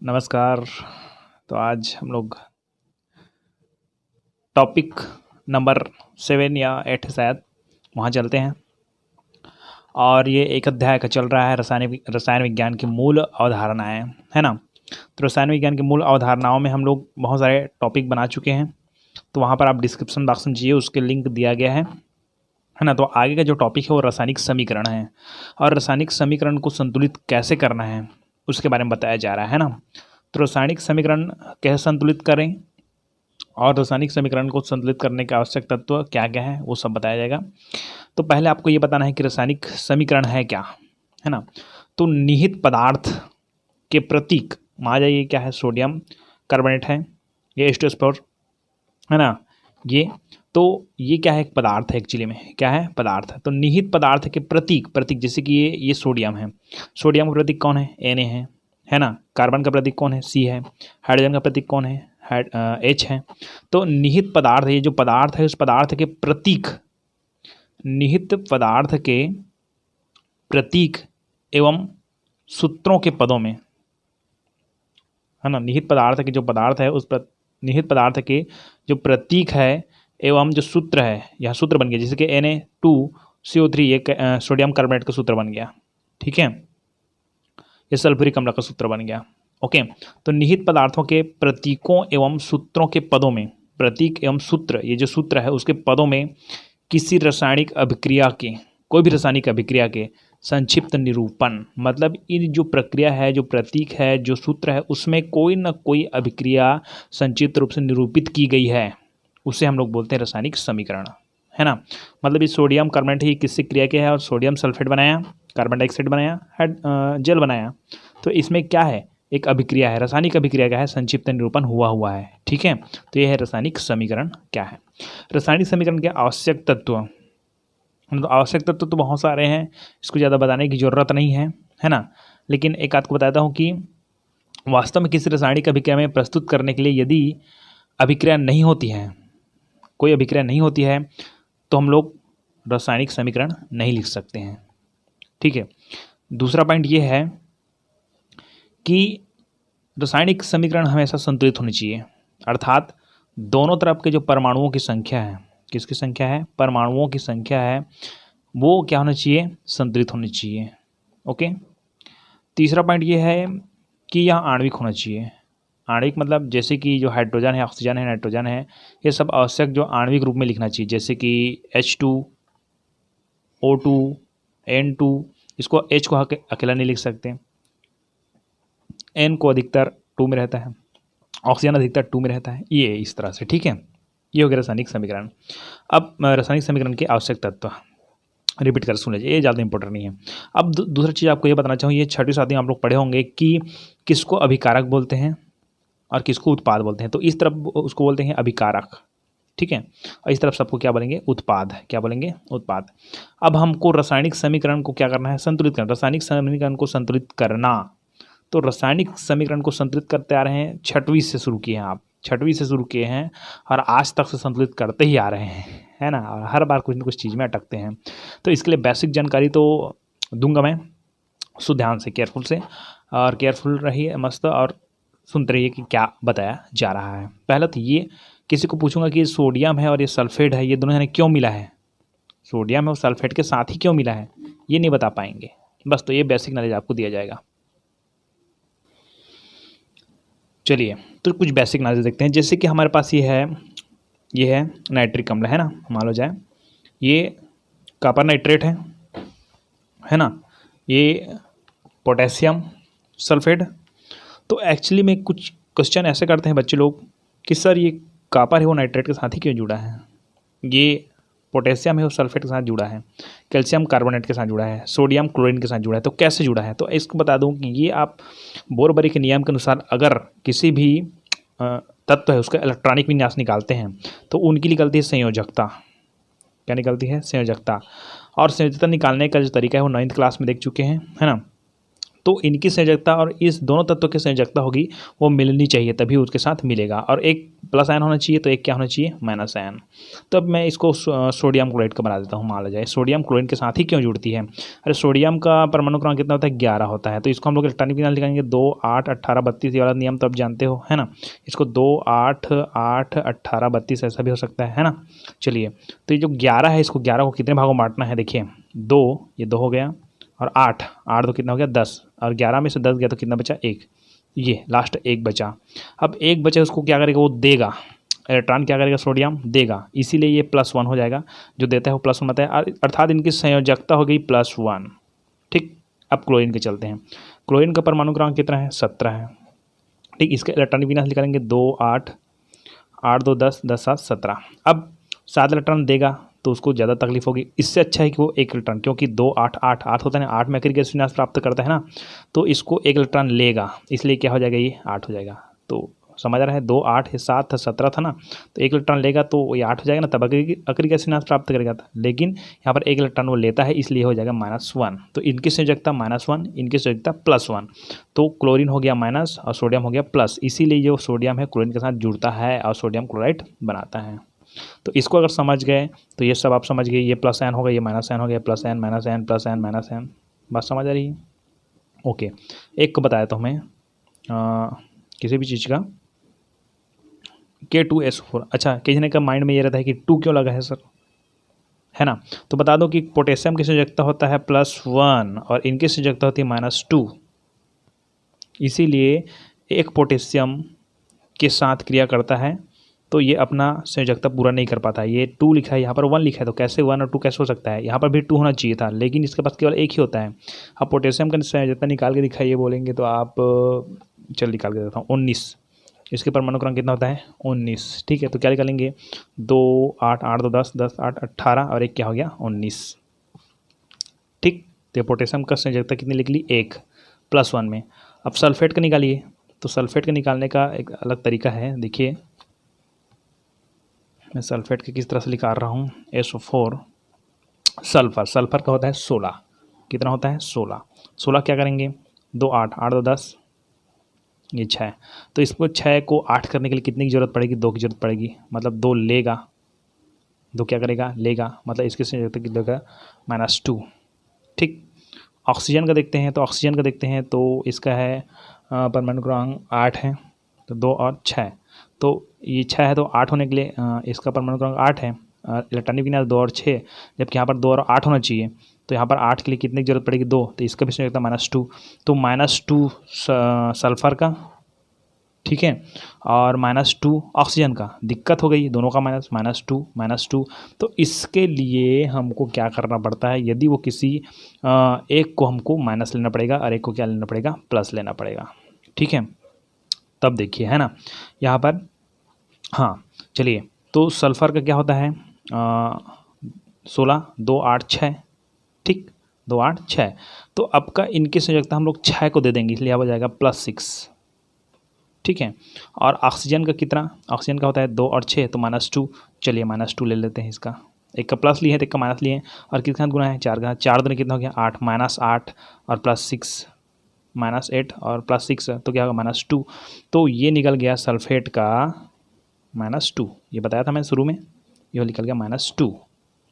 नमस्कार। तो आज हम लोग टॉपिक नंबर 7 या 8 शायद वहाँ चलते हैं। और ये एक अध्याय का चल रहा है रसायन विज्ञान की मूल अवधारणाएं, है ना। तो रसायन विज्ञान की मूल अवधारणाओं में हम लोग बहुत सारे टॉपिक बना चुके हैं। तो वहाँ पर आप डिस्क्रिप्शन बॉक्स में जाइए, उसके लिंक दिया गया है ना। तो आगे का जो टॉपिक है वो रासायनिक समीकरण है, और रासायनिक समीकरण को संतुलित कैसे करना है उसके बारे में बताया जा रहा है ना। तो रासायनिक समीकरण कैसे संतुलित करें और रासायनिक समीकरण को संतुलित करने के आवश्यक तत्व क्या क्या है वो सब बताया जाएगा। तो पहले आपको ये बताना है कि रासायनिक समीकरण है क्या, है ना। तो निहित पदार्थ के प्रतीक मान जाइए क्या है, सोडियम कार्बोनेट है, ये H2SO4 है ना। ये क्या है, एक पदार्थ है, एक्चुअली में क्या है, पदार्थ है। तो निहित पदार्थ के प्रतीक जैसे कि ये सोडियम है, सोडियम का प्रतीक कौन है, Na है ना। कार्बन का प्रतीक कौन है, C है। हाइड्रोजन का प्रतीक कौन है, H है। तो निहित पदार्थ, ये जो पदार्थ है उस पदार्थ के प्रतीक, निहित पदार्थ के प्रतीक एवं सूत्रों के पदों में, है ना। निहित पदार्थ के जो पदार्थ है उस निहित पदार्थ के जो प्रतीक है एवं जो सूत्र है, यह सूत्र बन गया जैसे कि Na2CO3, ये सोडियम कार्बोनेट का सूत्र बन गया, ठीक है। ये सल्फ्यूरिक अम्ल का सूत्र बन गया, ओके। तो निहित पदार्थों के प्रतीकों एवं सूत्रों के पदों में, प्रतीक एवं सूत्र, ये जो सूत्र है उसके पदों में किसी रासायनिक अभिक्रिया के, कोई भी रासायनिक अभिक्रिया के संक्षिप्त निरूपण, मतलब इन जो प्रक्रिया है, जो प्रतीक है, जो सूत्र है, उसमें कोई ना कोई अभिक्रिया संक्षिप्त रूप से निरूपित की गई है, उसे हम लोग बोलते हैं रासायनिक समीकरण, है ना। मतलब ये सोडियम कार्बोनेट ही किससे क्रिया किया है और सोडियम सल्फेट बनाया, कार्बन डाइऑक्साइड बनाया, जल बनाया। तो इसमें क्या है, एक अभिक्रिया है, रासायनिक अभिक्रिया क्या है, संक्षिप्त निरूपण हुआ है, ठीक है। तो यह है रासायनिक समीकरण क्या है। रासायनिक समीकरण के आवश्यक तत्व, तो आवश्यक तत्व तो बहुत सारे हैं, इसको ज़्यादा बताने की ज़रूरत नहीं है ना। लेकिन एक आध को बताता हूँ कि वास्तव में किसी रासायनिक अभिक्रिया में प्रस्तुत करने के लिए यदि अभिक्रिया नहीं होती है, कोई अभिक्रिया नहीं होती है, तो हम लोग रासायनिक समीकरण नहीं लिख सकते हैं, ठीक है। दूसरा पॉइंट ये है कि रासायनिक समीकरण हमेशा संतुलित होनी चाहिए, अर्थात दोनों तरफ के जो परमाणुओं की संख्या है, किसकी संख्या है, परमाणुओं की संख्या है, वो क्या होना चाहिए, संतुलित होनी चाहिए, ओके। तीसरा पॉइंट ये है कि यह आणविक होना चाहिए। आणविक मतलब जैसे कि जो हाइड्रोजन है, ऑक्सीजन है, नाइट्रोजन है, ये सब आवश्यक जो आणविक रूप में लिखना चाहिए, जैसे कि H2, O2, N2, इसको H को अकेला नहीं लिख सकते, N को अधिकतर 2 में रहता है, ऑक्सीजन अधिकतर 2 में रहता है, ये इस तरह से, ठीक है। ये हो गया रासायनिक समीकरण। अब रासायनिक समीकरण के आवश्यक तत्व रिपीट कर सुन लीजिए, ये ज़्यादा इंपॉर्टेंट नहीं है। अब दूसरा चीज़ आपको ये बताना चाहूँ, ये 6वीं 7वीं आप लोग पढ़े होंगे कि किसको अभिकारक बोलते हैं और किसको उत्पाद बोलते हैं। तो इस तरफ उसको बोलते हैं अभिकारक, ठीक है, और इस तरफ सबको क्या बोलेंगे, उत्पाद, क्या बोलेंगे, उत्पाद। अब हमको रासायनिक समीकरण को क्या करना है, संतुलित करना, रासायनिक समीकरण को संतुलित करना। तो रासायनिक समीकरण को संतुलित करते आ रहे हैं, 6वीं से शुरू किए हैं आप, 6वीं से शुरू किए हैं और आज तक से संतुलित करते ही आ रहे हैं, है ना। और हर बार कुछ न कुछ चीज़ में अटकते हैं। तो इसके लिए बेसिक जानकारी तो दूंगा मैं, सो ध्यान से, केयरफुल से, और केयरफुल रहिए मस्त, और सुनते रहिए कि क्या बताया जा रहा है। पहले तो ये किसी को पूछूंगा कि सोडियम है और ये सल्फेट है, ये दोनों ने क्यों मिला है, सोडियम है और सल्फेट के साथ ही क्यों मिला है, ये नहीं बता पाएंगे बस। तो ये बेसिक नॉलेज आपको दिया जाएगा। चलिए तो कुछ बेसिक नॉलेज देखते हैं। जैसे कि हमारे पास ये है नाइट्रिक अम्ल, है ना, मान लो जाए ये कॉपर नाइट्रेट है ना, ये पोटेशियम सल्फेट। तो एक्चुअली में कुछ क्वेश्चन ऐसे करते हैं बच्चे लोग कि सर ये कॉपर है वो नाइट्रेट के साथ ही क्यों जुड़ा है, ये पोटेशियम है वो सल्फेट के साथ जुड़ा है, कैल्शियम कार्बोनेट के साथ जुड़ा है, सोडियम क्लोरीन के साथ जुड़ा है, तो कैसे जुड़ा है। तो इसको बता दूं कि ये आप बोरबरी के नियम के अनुसार अगर किसी भी तत्व है उसका इलेक्ट्रॉनिक विन्यास निकालते हैं तो उनकी निकलती है संयोजकता। क्या निकलती है, संयोजकता। और संयोजकता निकालने का जो तरीका है वो 9th क्लास में देख चुके हैं, है ना। तो इनकी संयोजकता और इस दोनों तत्वों की संयोजकता होगी वो मिलनी चाहिए, तभी उसके साथ मिलेगा। और एक प्लस आयन होना चाहिए तो एक क्या होना चाहिए, माइनस आयन। तो अब मैं इसको सोडियम क्लोराइड का बना देता हूँ। मान लो जाए सोडियम क्लोरीन के साथ ही क्यों जुड़ती है, अरे सोडियम का परमाणु क्रमांक कितना होता है, 11 होता है। तो इसको हम लोग इलेक्ट्रॉनिक विज्ञान लिखेंगे 2 8 18 32, ये वाला नियम तो आप जानते हो, है ना। इसको 2 8 8 18 32 ऐसा भी हो सकता है ना। चलिए, तो ये जो 11 है, इसको 11 को कितने भागों में बांटना है, देखिए 2, ये 2 हो गया, और 8 8 तो कितना हो गया 10, और 11 में से 10 गया तो कितना बचा, 1, ये लास्ट 1 बचा। अब 1 बचे उसको क्या करेगा, वो देगा, इलेक्ट्रॉन क्या करेगा, सोडियम देगा, इसीलिए ये +1 हो जाएगा, जो देता है वो +1 आता है, अर्थात इनकी संयोजकता हो गई +1। ठीक, अब क्लोरीन के चलते हैं। क्लोरीन का परमाणु क्रमांक कितना है, 17 है। ठीक, इसके इलेक्ट्रॉनिक विन्यास निकालेंगे 2 8 8 2 10 10 7 17। अब 7 इलेक्ट्रॉन देगा तो उसको ज़्यादा तकलीफ होगी, इससे अच्छा है कि वो 1 इलेक्ट्रॉन, क्योंकि 2 8 8 8 होता है ना, 8 में आखिर गैस विन्यास प्राप्त करता है ना, तो इसको 1 इलेक्ट्रॉन लेगा, इसलिए क्या हो जाएगा, ये 8 हो जाएगा। तो समझ रहा है, 2 8 7 था, 17 था ना, तो 1 इलेक्ट्रॉन लेगा तो ये 8 हो जाएगा ना, तब आखिरी गैस विन्यास प्राप्त करेगा था। लेकिन यहाँ पर 1 इलेक्ट्रॉन वो लेता है, इसलिए हो जाएगा -1। तो इनकी संयोजकता -1, इनकी संयोजकता +1। तो क्लोरीन हो गया माइनस और सोडियम हो गया प्लस, इसीलिए जो सोडियम है क्लोरीन के साथ जुड़ता है और सोडियम क्लोराइड बनाता है। तो इसको अगर समझ गए तो ये सब आप समझ गए, ये प्लस आयन हो गया, ये माइनस आयन हो गया, plus ion minus ion plus ion minus ion, बात समझ आ रही है। ओके, एक को बताया तो हमें किसी भी चीज़ का K2SO4। अच्छा, कई जने का माइंड में ये रहता है कि 2 क्यों लगा है सर, है ना। तो बता दो कि पोटेशियम की संयोजकता होता है +1 और इनकी संयोजकता होती है -2, इसीलिए एक पोटेशियम के साथ क्रिया करता है तो ये अपना संयोजकता पूरा नहीं कर पाता है। ये 2 लिखा है, यहाँ पर 1 लिखा है, तो कैसे 1 और 2 कैसे हो सकता है, यहाँ पर भी 2 होना चाहिए था, लेकिन इसके पास केवल 1 ही होता है। अब पोटेशियम का संयोजकता निकाल के दिखाइए बोलेंगे तो आप, चल निकाल के देता हूँ, 19। इसके परमाणु क्रमांक कितना होता है, 19। ठीक है, तो क्या निकालेंगे, 2 8 8 2 10 10 8 18 और एक क्या हो गया, 19। ठीक, तो पोटेशियम का संयोजकता कितनी निकली, 1 +1 में। अब सल्फेट का निकालिए, तो सल्फेट का निकालने का एक अलग तरीका है, देखिए मैं सल्फेट के किस तरह से निकाल रहा हूँ, SO4 सल्फर, सल्फर का होता है 16, कितना होता है 16, 16 क्या करेंगे, 2 8 8 2 10, ये 6, तो इसको 6 को 8 करने के लिए कितने की जरूरत पड़ेगी, 2 की जरूरत पड़ेगी, मतलब 2 लेगा, 2 क्या करेगा, लेगा, मतलब इसकी संयोजकता कितना होगा, -2। ठीक, ऑक्सीजन का देखते हैं, तो ऑक्सीजन का देखते हैं तो इसका है परमाणु क्रमांक 8 है, तो 2 और 6, तो ये 6 है तो 8 होने के लिए इसका परमाणु क्रमांक 8 है, इलेक्ट्रॉनिक विन्यास 2 और 6, जबकि यहाँ पर 2 और 8 होना चाहिए, तो यहाँ पर 8 के लिए कितने की जरूरत पड़ेगी, 2, तो इसका भी संयोजकता -2, तो -2 सल्फर का, ठीक है, और -2 ऑक्सीजन का, दिक्कत हो गई, दोनों का -2। तो इसके लिए हमको क्या करना पड़ता है, यदि वो किसी एक को हमको माइनस लेना पड़ेगा और एक को क्या लेना पड़ेगा, प्लस लेना पड़ेगा। ठीक है, तब देखिए, है ना, यहाँ पर, हाँ चलिए, तो सल्फ़र का क्या होता है 16 2 8 6, ठीक, 2 8 6, तो अब का इनकी संयोजकता हम लोग 6 को दे देंगे, इसलिए आ जाएगा +6। ठीक है, और ऑक्सीजन का कितना, ऑक्सीजन का होता है 2 और 6, तो -2, चलिए -2 ले लेते हैं, इसका एक का प्लस लिए हैं तो एक का माइनस लिए हैं, और कितना गुना है, 4 का, 4 दूनी कितना हो गया 8, -8 और +6, -8 और +6, तो क्या होगा -2, तो ये निकल गया सल्फेट का -2, ये बताया था मैंने शुरू में, ये निकल गया -2।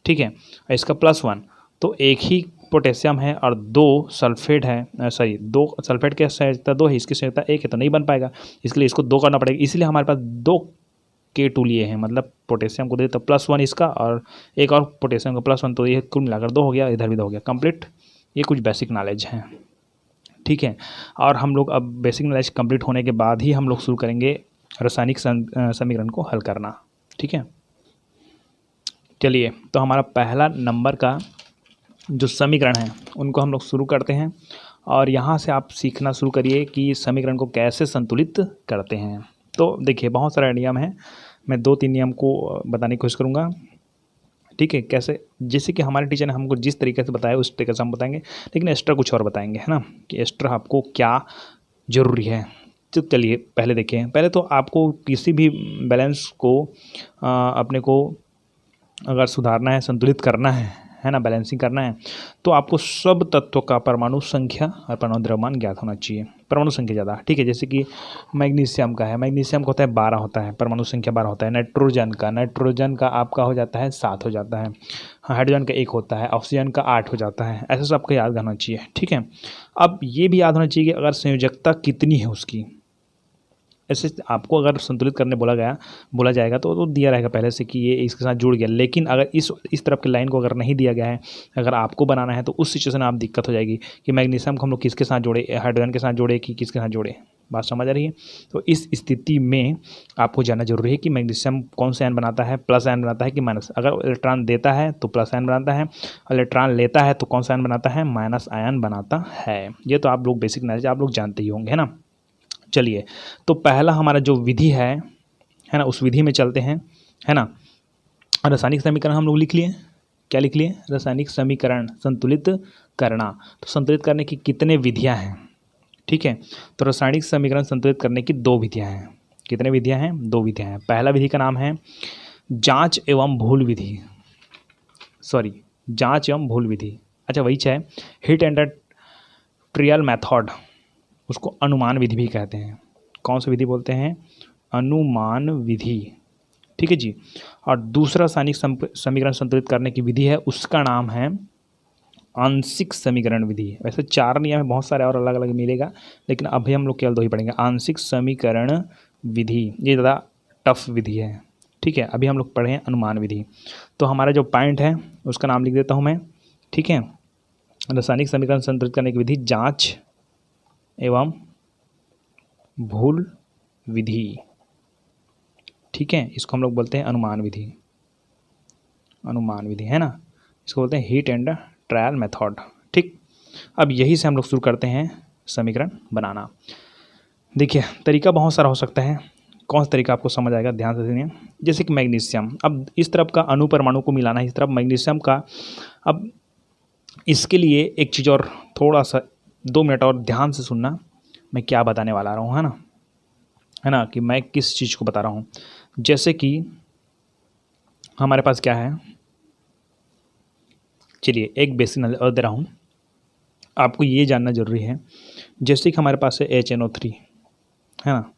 ठीक है, और इसका +1, तो एक ही पोटेशियम है और 2 सल्फेट है, सॉरी 2 सल्फेट के संयोजकता 2 है, इसकी संयोजकता 1 है, तो नहीं बन पाएगा, इसके लिए इसको 2 करना पड़ेगा, इसीलिए हमारे पास 2 K2 लिए हैं, मतलब पोटेशियम को दे तो +1 इसका और एक और पोटेशियम का +1, तो ये कुल मिलाकर 2 हो गया, इधर भी 2 हो गया, कंप्लीट। ये कुछ बेसिक नॉलेज है, ठीक है, और हम लोग अब बेसिक नॉलेज कंप्लीट होने के बाद ही हम लोग शुरू करेंगे रासायनिक समीकरण को हल करना। ठीक है, चलिए, तो हमारा पहला नंबर का जो समीकरण है उनको हम लोग शुरू करते हैं, और यहाँ से आप सीखना शुरू करिए कि समीकरण को कैसे संतुलित करते हैं। तो देखिए, बहुत सारे नियम हैं, मैं 2-3 नियम को बताने की कोशिश करूँगा। ठीक है, कैसे, जैसे कि हमारे टीचर ने हमको जिस तरीके से बताया उस तरीके से हम बताएंगे, लेकिन एक्स्ट्रा कुछ और बताएंगे, है ना, कि एक्स्ट्रा आपको क्या ज़रूरी है। तो चलिए पहले देखिए, पहले तो आपको किसी भी बैलेंस को अपने को अगर सुधारना है, संतुलित करना है है ना, बैलेंसिंग करना है, तो आपको सब तत्वों का परमाणु संख्या और परमाणु द्रव्यमान ज्ञात होना चाहिए। परमाणु संख्या ज़्यादा, ठीक है। जैसे कि मैग्नीशियम का है, मैग्नीशियम का होता है 12 होता है, परमाणु संख्या 12 होता है। नाइट्रोजन का आपका हो जाता है 7 हो जाता है। हाइड्रोजन का 1 होता है, ऑक्सीजन का 8 हो जाता है। ऐसा सब आपको याद करना चाहिए, ठीक है। अब ये भी याद होना चाहिए कि अगर संयोजकता कितनी है उसकी, ऐसे आपको अगर संतुलित करने बोला जाएगा तो दिया रहेगा पहले से कि ये इसके साथ जुड़ गया। लेकिन अगर इस तरफ की लाइन को अगर नहीं दिया गया है, अगर आपको बनाना है, तो उस सिचुएशन में आप दिक्कत हो जाएगी कि मैग्नीशियम को हम लोग किसके साथ जोड़े, हाइड्रोजन के साथ जोड़े कि किसके साथ जोड़े। बात समझ आ रही है? तो इस स्थिति में आपको जानना जरूरी है कि मैग्नीशियम कौन सा आयन बनाता है, प्लस आयन बनाता है कि माइनस। अगर इलेक्ट्रॉन देता है तो प्लस आयन बनाता है, और इलेक्ट्रॉन लेता है तो कौन सा आयन बनाता है, माइनस आयन बनाता है। ये तो आप लोग बेसिक नॉलेज आप लोग जानते ही होंगे, है ना। चलिए, तो पहला हमारा जो विधि है ना, उस विधि में चलते हैं, है ना। रासायनिक समीकरण हम लोग लिख लिए, क्या लिख लिए, रासायनिक समीकरण संतुलित करना। तो संतुलित करने की कितने विधियां हैं, ठीक है। तो रासायनिक समीकरण संतुलित करने की 2 विधियां हैं। कितने विधियां हैं, 2 विधियां हैं। पहला विधि का नाम है जांच एवं भूल विधि, जांच एवं भूल विधि। अच्छा, वही है हिट एंड ट्रायल मेथड, उसको अनुमान विधि भी कहते हैं। कौन सी विधि बोलते हैं, अनुमान विधि, ठीक है जी। और दूसरा रासायनिक समीकरण संतुलित करने की विधि है, उसका नाम है आंशिक समीकरण विधि। वैसे 4 नियम है, बहुत सारे और अलग अलग मिलेगा, लेकिन अभी हम लोग केवल 2 ही पढ़ेंगे। आंशिक समीकरण विधि ये ज़्यादा टफ विधि है, ठीक है। अभी हम लोग पढ़े हैं अनुमान विधि। तो हमारा जो पॉइंट है उसका नाम लिख देता हूँ मैं, ठीक है। रासायनिक समीकरण संतुलित करने की विधि जांच एवं भूल विधि, ठीक है। इसको हम लोग बोलते हैं अनुमान विधि, अनुमान विधि, है ना। इसको बोलते हैं हिट एंड ट्रायल मेथड, ठीक। अब यही से हम लोग शुरू करते हैं समीकरण बनाना। देखिए, तरीका बहुत सारा हो सकता है, कौन सा तरीका आपको समझ आएगा, ध्यान से सुनिए। जैसे कि मैग्नीशियम, अब इस तरफ का अणु परमाणु को मिलाना है, इस तरफ मैग्नीशियम का। अब इसके लिए एक चीज़ और, थोड़ा सा 2 मिनट और ध्यान से सुनना, मैं क्या बताने वाला रहा हूँ, है ना, कि मैं किस चीज़ को बता रहा हूँ। जैसे कि हमारे पास क्या है, चलिए एक बेसिक नॉलेज और दे रहा हूँ, आपको ये जानना जरूरी है। जैसे कि हमारे पास है HNO3, है ना।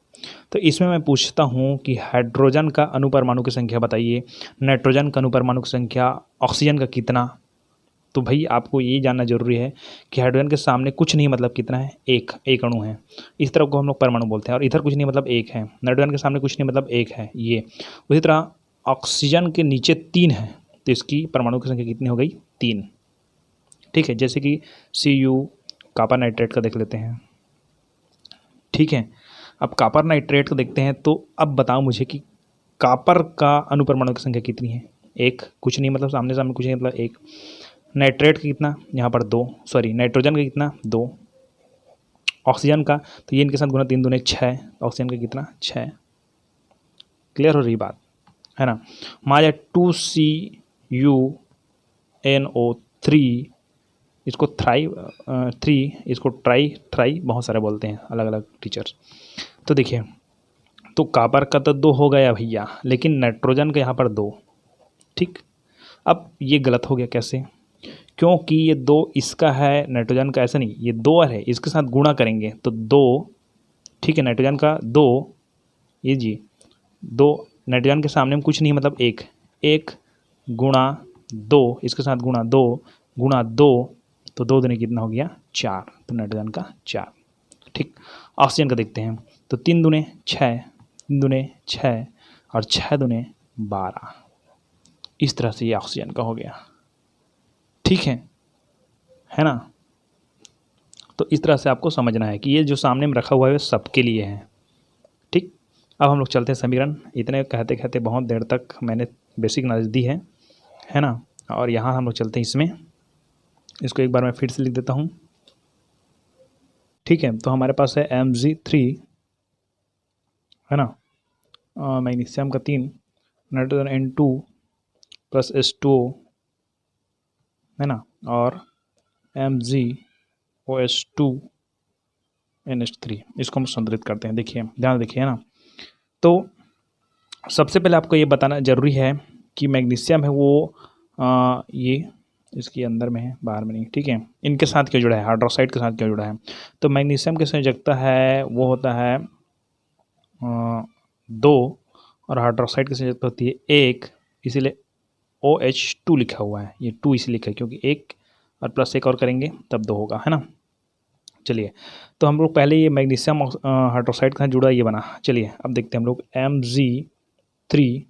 तो इसमें मैं पूछता हूँ कि हाइड्रोजन का अणुपरमाणु की संख्या बताइए, नाइट्रोजन का अणुपरमाणु की संख्या, ऑक्सीजन का कितना। तो भाई आपको ये जानना जरूरी है कि हाइड्रोजन के सामने कुछ नहीं मतलब कितना है, एक अणु है। इस तरफ को हम लोग परमाणु बोलते हैं, और इधर कुछ नहीं मतलब 1 है। नाइट्रोजन के सामने कुछ नहीं मतलब 1 है ये। उसी तरह ऑक्सीजन के नीचे 3 है, तो इसकी परमाणु की संख्या कितनी हो गई, 3, ठीक है। जैसे कि Cu कॉपर नाइट्रेट का देख लेते हैं, ठीक है। अब कॉपर नाइट्रेट को देखते हैं, तो अब बताओ मुझे कि कॉपर का अणुपरमाणु की संख्या कितनी है, 1, कुछ नहीं मतलब सामने कुछ नहीं मतलब 1। नाइट्रेट का कितना, यहाँ पर 2, नाइट्रोजन का कितना, 2। ऑक्सीजन का, तो ये इनके साथ गुना 3 दूने 6, ऑक्सीजन का कितना, 6। क्लियर हो रही बात, है ना। मान जाए 2CuNO3, इसको इसको ट्राई बहुत सारे बोलते हैं अलग अलग टीचर्स। तो देखिए, तो कॉपर का तो 2 हो गया भैया, लेकिन नाइट्रोजन का यहाँ पर 2, ठीक। अब ये गलत हो गया, कैसे, क्योंकि ये 2 इसका है, नाइट्रोजन का ऐसा नहीं, ये 2 है, इसके साथ गुणा करेंगे तो 2, ठीक है। नाइट्रोजन का 2, ये जी 2, नाइट्रोजन के सामने में कुछ नहीं मतलब 1, 1 गुणा 2, इसके साथ गुणा 2 गुणा 2, तो 2 दूनी कितना हो गया, 4, तो नाइट्रोजन का 4, ठीक। ऑक्सीजन का देखते हैं, तो 3 दूने 6, 3 दूने 6, और 6 दूने 12। इस तरह से ये ऑक्सीजन का हो गया, ठीक है ना। तो इस तरह से आपको समझना है कि ये जो सामने में रखा हुआ है सबके लिए है, ठीक। अब हम लोग चलते हैं समीकरण। इतने कहते कहते बहुत देर तक मैंने बेसिक नॉलेज दी है ना। और यहाँ हम लोग चलते हैं इसमें, इसको एक बार मैं फिर से लिख देता हूँ, ठीक है। तो हमारे पास है Mg3, है ना, मैग्नीशियम का 3, नाइट्रोजन N2 प्लस H2O, है ना, और MgOH2NH3, इसको हम संतुलित करते हैं। देखिए, ध्यान देखिए, है ना। तो सबसे पहले आपको ये बताना जरूरी है कि मैग्नीशियम है वो ये इसके अंदर में है, बाहर में नहीं, ठीक है। इनके साथ क्यों जुड़ा है, हाइड्रोक्साइड के साथ क्यों जुड़ा है? तो मैग्नीशियम की संयोजकता है वो होता है 2 और हाइड्रोक्साइड की संयोजकता होती है 1, इसीलिए OH2 लिखा हुआ है। ये 2 इसलिए लिखा है क्योंकि 1 और प्लस 1 और करेंगे तब 2 होगा, है ना। चलिए, तो हम लोग पहले ये मैग्नीशियम हाइड्रोक्साइड का जुड़ा ये बना। चलिए अब देखते हैं हम लोग Mg3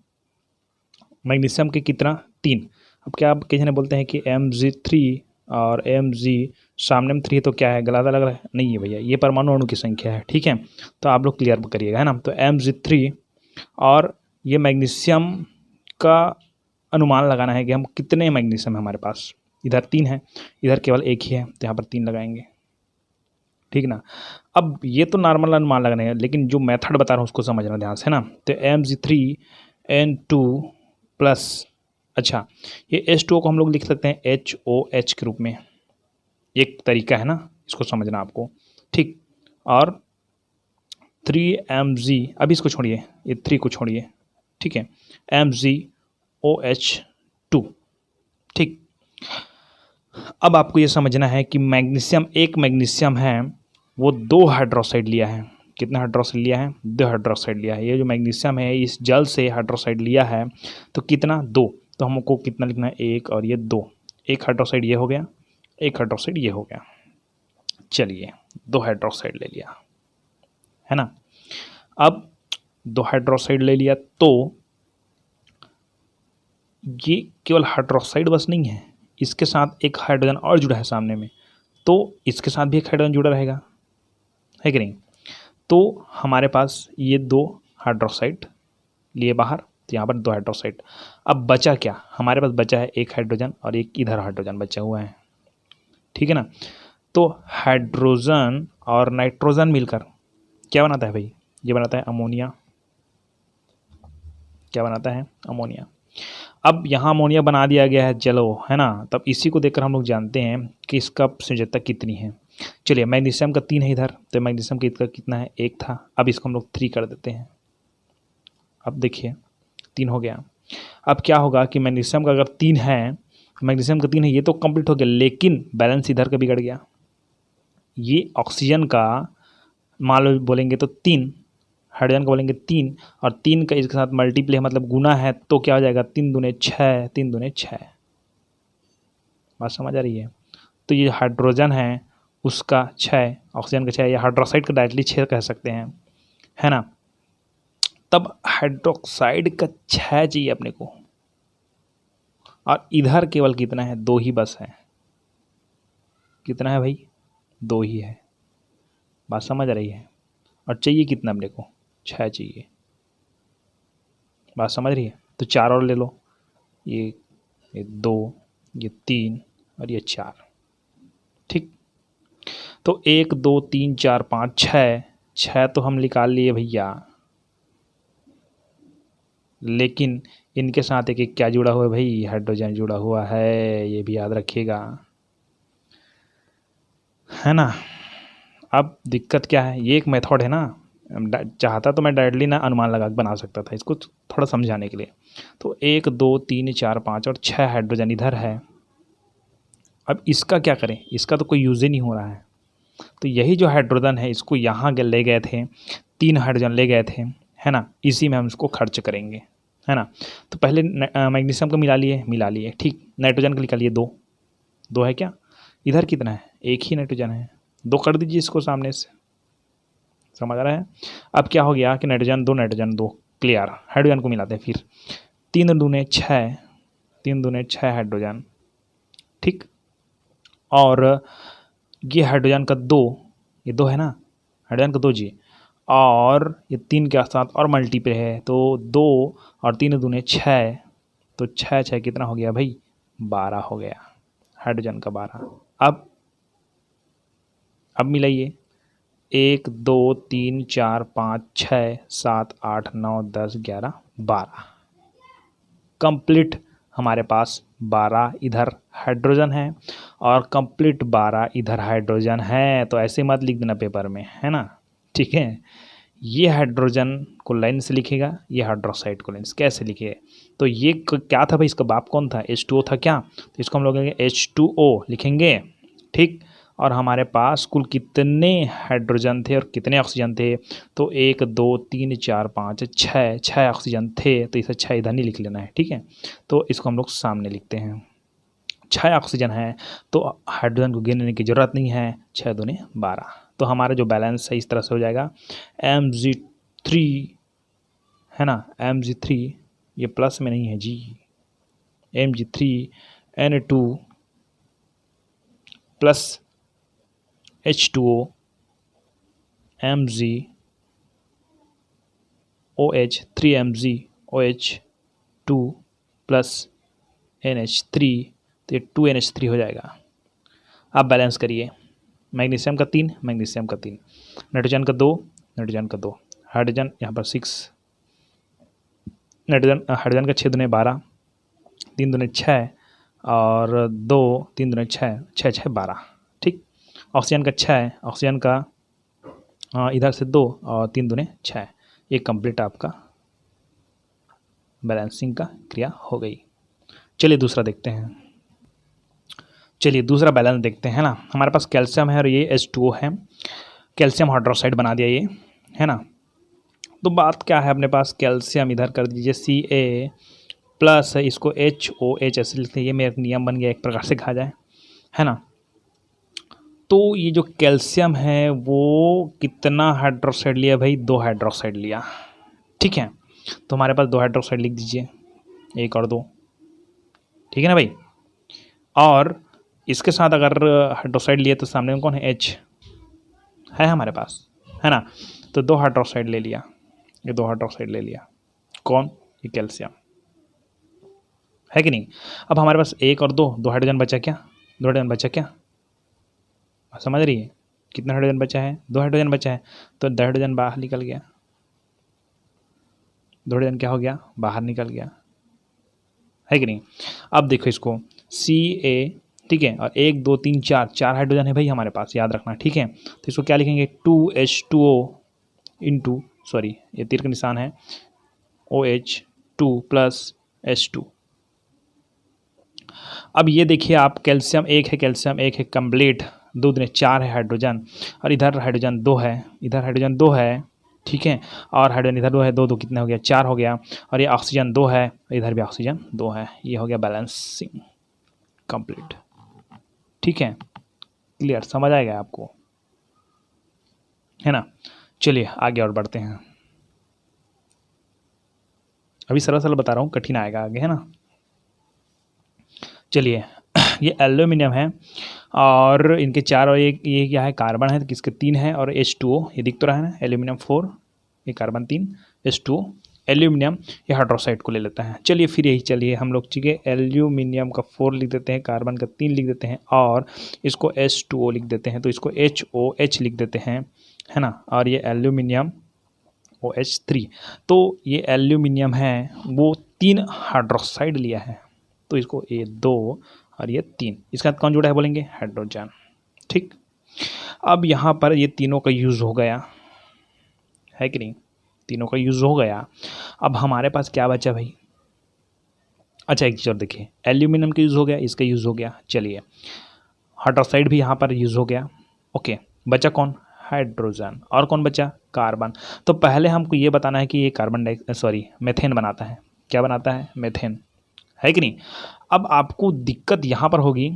मैग्नीशियम के कितना 3। अब क्या आप किसी ने बोलते हैं कि Mg3 और Mg सामने में 3 तो क्या है, गलादा लग रहा है? नहीं है भैया, ये परमाणु अणु की संख्या है, ठीक है। तो आप लोग क्लियर करिएगा, है ना। तो Mg3 और ये मैग्नीशियम का अनुमान लगाना है कि हम कितने मैग्नीशियम है हमारे पास। इधर 3 है, इधर केवल 1 ही है, तो यहाँ पर 3 लगाएंगे, ठीक ना। अब ये तो नॉर्मल अनुमान लगाने है, लेकिन जो मेथड बता रहा हूँ उसको समझना ध्यान से, है ना। तो Mg3N2 प्लस, अच्छा ये H2O को हम लोग लिख सकते हैं HOH के रूप में, एक तरीका है ना, इसको समझना आपको, ठीक। और 3Mg, अभी इसको छोड़िए, ये 3 को छोड़िए, ठीक है, MgOH2, ठीक। अब आपको ये समझना है कि मैग्नीशियम, एक मैग्नीशियम है वो 2 हाइड्रोक्साइड लिया है। कितना हाइड्रोक्साइड लिया है? 2 हाइड्रोक्साइड लिया है। ये जो मैग्नीशियम है इस जल से हाइड्रोक्साइड लिया है, तो कितना? 2। तो हमको कितना लिखना है? 1 और ये 2। एक हाइड्रोक्साइड ये हो गया, एक हाइड्रोक्साइड ये हो गया। चलिए 2 हाइड्रोक्साइड ले लिया, है ना। अब 2 हाइड्रोक्साइड ले लिया तो ये केवल हाइड्रोक्साइड बस नहीं है, इसके साथ एक हाइड्रोजन और जुड़ा है सामने में, तो इसके साथ भी एक हाइड्रोजन जुड़ा रहेगा, है कि नहीं। तो हमारे पास ये 2 हाइड्रोक्साइड लिए बाहर, तो यहाँ पर 2 हाइड्रोक्साइड। अब बचा क्या हमारे पास? बचा है एक हाइड्रोजन और एक इधर हाइड्रोजन बचा हुआ है, ठीक है ना। तो हाइड्रोजन और नाइट्रोजन मिलकर क्या बनाता है भाई? ये बनाता है अमोनिया। क्या बनाता है? अमोनिया। अब यहाँ अमोनिया बना दिया गया है, चलो, है ना। तब इसी को देखकर हम लोग जानते हैं कि इसका संयोजकता कितनी है। चलिए मैग्नीशियम का 3 है इधर, तो मैग्नीशियम का कितना है? 1 था। अब इसको हम लोग 3 कर देते हैं। अब देखिए 3 हो गया। अब क्या होगा कि मैग्नीशियम का अगर 3 है, मैग्नीशियम का 3 है, ये तो कंप्लीट हो गया, लेकिन बैलेंस इधर का बिगड़ गया। ये ऑक्सीजन का मान लो बोलेंगे तो 3, हाइड्रोजन का बोलेंगे 3, और 3 का इसके साथ मल्टीप्लाई मतलब गुना है, तो क्या हो जाएगा? 3 दूने 6, 3 दूने 6। बात समझ आ रही है। तो ये हाइड्रोजन है उसका 6, ऑक्सीजन का 6, या हाइड्रोक्साइड का डायरेक्टली 6 कह सकते हैं, है ना। तब हाइड्रोक्साइड का 6 चाहिए अपने को, और इधर केवल कितना है? 2 ही बस है। कितना है भाई? 2 ही है। बात समझ आ रही है। और चाहिए कितना अपने को? 6 चाहिए। बात समझ रही है। तो 4 और ले लो, ये 2, ये 3 और ये 4, ठीक। तो 1 2 3 4 5 6 तो हम निकाल लिए भैया, लेकिन इनके साथ एक एक क्या जुड़ा हुआ है भाई? हाइड्रोजन जुड़ा हुआ है, ये भी याद रखिएगा, है ना। अब दिक्कत क्या है? ये एक मेथड है ना, चाहता तो मैं डायरेक्टली ना अनुमान लगा बना सकता था, इसको थोड़ा समझाने के लिए। तो 1 2 3 4 5 और 6 हाइड्रोजन इधर है। अब इसका क्या करें? इसका तो कोई यूज़ ही नहीं हो रहा है। तो यही जो हाइड्रोजन है इसको यहाँ ले गए थे, 3 हाइड्रोजन ले गए थे, है ना। इसी में हम इसको खर्च करेंगे, है ना। तो पहले मैग्नीशियम को मिला लिए, ठीक। नाइट्रोजन का निकाल लिए, 2 है क्या? इधर कितना है? 1 ही नाइट्रोजन है, 2 कर दीजिए इसको सामने से। समझ आ रहा है। अब क्या हो गया कि नाइट्रोजन 2 क्लियर। हाइड्रोजन को मिलाते हैं फिर, 3 दूने 6, 3 दूने 6 हाइड्रोजन, ठीक। और ये हाइड्रोजन का 2, ये 2 है ना, हाइड्रोजन का 2 जी, और ये 3 के साथ और मल्टीप्लाई है, तो 2 और 3 दूने 6, तो 6 कितना हो गया भाई? 12 हो गया, हाइड्रोजन का 12। अब मिलाइए, 1 2 3 4 5 6 7 8 9 10 11 12, कंप्लीट हमारे पास 12 इधर हाइड्रोजन है और कंप्लीट 12 इधर हाइड्रोजन है। तो ऐसे मत लिख देना पेपर में, है ना, ठीक है। ये हाइड्रोजन को लाइन से लिखेगा, ये हाइड्रोक्साइड को लाइन से कैसे लिखेगा? तो ये क्या था भाई, इसका बाप कौन था, H2O था क्या, तो इसको हम लोग H2O लिखेंगे, ठीक। और हमारे पास कुल कितने हाइड्रोजन थे और कितने ऑक्सीजन थे, तो 1 2 3 4 5 6 ऑक्सीजन थे, तो इसे 6 इधर नहीं लिख लेना है, ठीक है। तो इसको हम लोग सामने लिखते हैं, 6 ऑक्सीजन है तो हाइड्रोजन को गिनने की ज़रूरत नहीं है, 6 दूनी 12। तो हमारा जो बैलेंस है इस तरह से हो जाएगा Mg3, है ना, Mg3, ये प्लस में नहीं है जी, Mg3N2 plus H2O MgOH 3MgOH2 plus NH3, तो ये 2NH3 हो जाएगा। आप बैलेंस करिए, मैग्नीशियम का 3, मैग्नीशियम का 3, नाइट्रोजन का 2, नाइट्रोजन का 2, हाइड्रोजन यहाँ पर 6, हाइड्रोजन का 6 दूने 12, 3 दूने 6 और 2 3 दूने 6, 6 6 12, ठीक। ऑक्सीजन का 6, ऑक्सीजन का इधर से 2 और 3 दूने 6, ये कंप्लीट आपका बैलेंसिंग का क्रिया हो गई। चलिए दूसरा देखते हैं, चलिए दूसरा बैलेंस देखते हैं ना। हमारे पास कैल्शियम है और ये H2O है, कैल्शियम हाइड्रोक्साइड बना दिया ये, है ना। तो बात क्या है, अपने पास कैल्शियम इधर कर दीजिए Ca प्लस इसको HOH ऐसे लिखते हैं, ये मेरा नियम बन गया एक प्रकार से कहा जाए, है ना। तो ये जो कैल्शियम है वो कितना हाइड्रोक्साइड लिया भाई, 2 हाइड्रोक्साइड लिया, ठीक है। तो हमारे पास 2 हाइड्रोक्साइड लिख दीजिए, 1 और 2, ठीक है ना भाई। और इसके साथ अगर हाइड्रोक्साइड लिए तो सामने में कौन है, H है हमारे पास, है ना। तो 2 हाइड्रोक्साइड ले लिया, ये 2 हाइड्रोक्साइड ले लिया, कौन, ये कैल्शियम, है कि नहीं। अब हमारे पास 1 और 2 हाइड्रोजन बचा क्या, 2 हाइड्रोजन बचा क्या, समझ रही है, कितना हाइड्रोजन बचा है, 2 हाइड्रोजन बचा है, तो 2 हाइड्रोजन बाहर निकल गया, 2 हाइड्रोजन क्या हो गया, बाहर निकल गया, है कि नहीं। अब देखो इसको Ca, ठीक है, और 1 2 3 4 हाइड्रोजन है भाई हमारे पास, याद रखना, ठीक है। तो इसको क्या लिखेंगे, 2H2O इंटू, सॉरी ये तीर का निशान है, OH2 प्लस H2। अब ये देखिए आप, कैल्शियम 1 है, कैल्शियम 1 है कंप्लीट, 2 दूने 4 है हाइड्रोजन, और इधर हाइड्रोजन 2 है, इधर हाइड्रोजन 2 है, ठीक है। और हाइड्रोजन इधर 2 है, 2 2 कितना हो गया, 4 हो गया। और ये ऑक्सीजन 2 है, इधर भी ऑक्सीजन 2 है, ये हो गया बैलेंसिंग कंप्लीट, ठीक है। क्लियर, समझ आएगा आपको, है ना। चलिए आगे और बढ़ते हैं, अभी सरल सरल बता रहा हूँ, कठिन आएगा आगे, है ना। चलिए ये एल्यूमिनियम है और इनके 4 और ये क्या है, कार्बन है, तो किसके 3 है, और H2O ये दिख तो रहा है ना, एल्यूमिनियम 4, ये कार्बन 3, H2O एल्यूमिनियम, ये हाइड्रोक्साइड को ले लेता है। चलिए फिर यही, चलिए हम लोग, ठीक है, एल्यूमिनियम का 4 लिख देते हैं, कार्बन का 3 लिख देते हैं, और इसको H2O लिख देते हैं, तो इसको HOH लिख देते हैं, है ना। और ये एल्यूमिनियम OH3, तो ये एल्यूमिनियम है वो 3 हाइड्रोक्साइड लिया है, तो इसको ये 2 और ये 3, इसके साथ कौन जुड़ा है बोलेंगे, हाइड्रोजन, ठीक। अब यहाँ पर ये तीनों का यूज़ हो गया, है कि नहीं, तीनों का यूज़ हो गया। अब हमारे पास क्या बचा भाई, अच्छा एक चीज़ और देखिए, एल्यूमिनियम का यूज़ हो गया, इसका यूज़ हो गया, चलिए हाइड्रोक्साइड भी यहाँ पर यूज़ हो गया, ओके। बचा कौन, हाइड्रोजन, और कौन बचा, कार्बन। तो पहले हमको ये बताना है कि ये मेथेन बनाता है, क्या बनाता है, मेथेन, है कि नहीं। अब आपको दिक्कत यहाँ पर होगी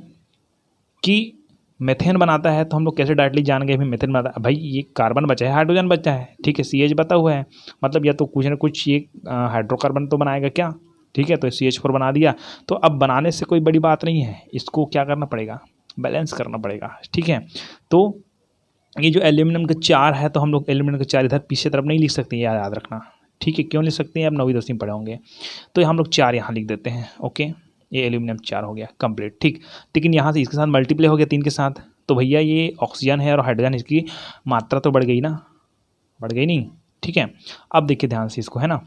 कि मेथेन बनाता है, तो हम लोग कैसे डायरेक्टली जान गए भाई मेथेन बनाता है, भाई ये कार्बन बचा है, हाइड्रोजन बचा है, ठीक है, CH बता हुआ है, मतलब या तो कुछ ना कुछ ये हाइड्रोकार्बन तो बनाएगा क्या, ठीक है। तो CH4 बना दिया, तो अब बनाने से कोई बड़ी बात नहीं है, इसको क्या करना पड़ेगा, बैलेंस करना पड़ेगा, ठीक है। तो ये जो एल्यूमिनियम के 4 है, तो हम लोग एल्यूमिनियम के 4 इधर पीछे तरफ नहीं लिख सकते, याद रखना, ठीक है। क्यों लिख सकते हैं, अब 9वीं 10वीं पढ़े होंगे, तो हम लोग 4 यहाँ लिख देते हैं, ओके। ये एल्यूमिनियम 4 हो गया कंप्लीट, ठीक। लेकिन यहाँ से इसके साथ मल्टीप्लाई हो गया 3 के साथ, तो भैया ये ऑक्सीजन है और हाइड्रोजन, इसकी मात्रा तो बढ़ गई ना, बढ़ गई नहीं, ठीक है। अब देखिए ध्यान से इसको, है ना,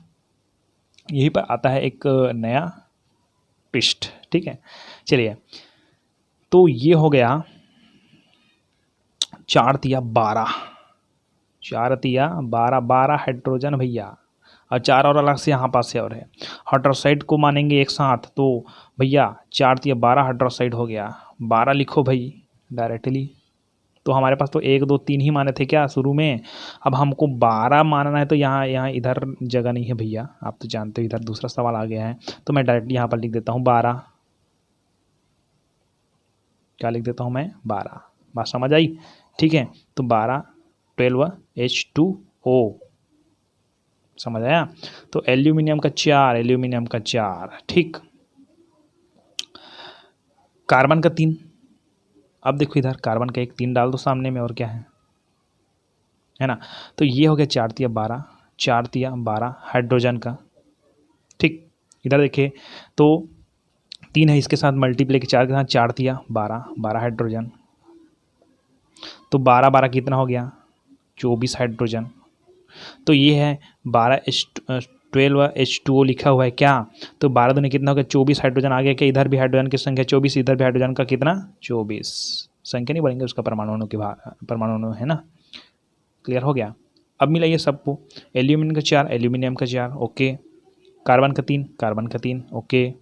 यहीं पर आता है एक नया ट्विस्ट, ठीक है। चलिए तो ये हो गया 4 तिया 12, 4 तिया 12, 12 हाइड्रोजन भैया, और 4 और अलग से यहाँ पास से और है। हाइड्रोक्साइड को मानेंगे एक साथ तो भैया 4 तिया 12 हाइड्रोक्साइड हो गया। 12 लिखो भाई डायरेक्टली। तो हमारे पास तो 1 2 3 ही माने थे क्या शुरू में। अब हमको 12 मानना है तो यहाँ यहाँ इधर जगह नहीं है भैया, आप तो जानते हो इधर दूसरा सवाल आ गया है। तो मैं डायरेक्टली यहाँ पर लिख देता हूँ 12। क्या लिख देता हूँ मैं 12। बात समझ आई? ठीक है, तो 12 12 H2O समझ आया। तो एल्यूमिनियम का 4, एल्यूमिनियम का 4। ठीक, कार्बन का 3। अब देखो इधर कार्बन का एक 3 डाल दो सामने में, और क्या है ना। तो ये हो गया 4 तिया 12, 4 तिया 12 हाइड्रोजन का। ठीक, इधर देखिए तो 3 है, इसके साथ मल्टीप्लाई के 4 के साथ 4 तिया 12, 12 हाइड्रोजन। तो 12 12 कितना हो गया 24 हाइड्रोजन। तो ये है 12 H2O लिखा हुआ है क्या। तो 12 दूनी कितना हो गया 24 हाइड्रोजन आ गया। क्या इधर भी हाइड्रोजन की संख्या 24, इधर भी हाइड्रोजन का कितना 24। संख्या नहीं बढ़ेंगे उसका परमाणु के परमाणु है ना। क्लियर हो गया। अब मिलाइए सबको। एल्यूमिनियम का 4, एल्यूमिनियम का 4 ओके। कार्बन का 3, कार्बन का 3 ओके।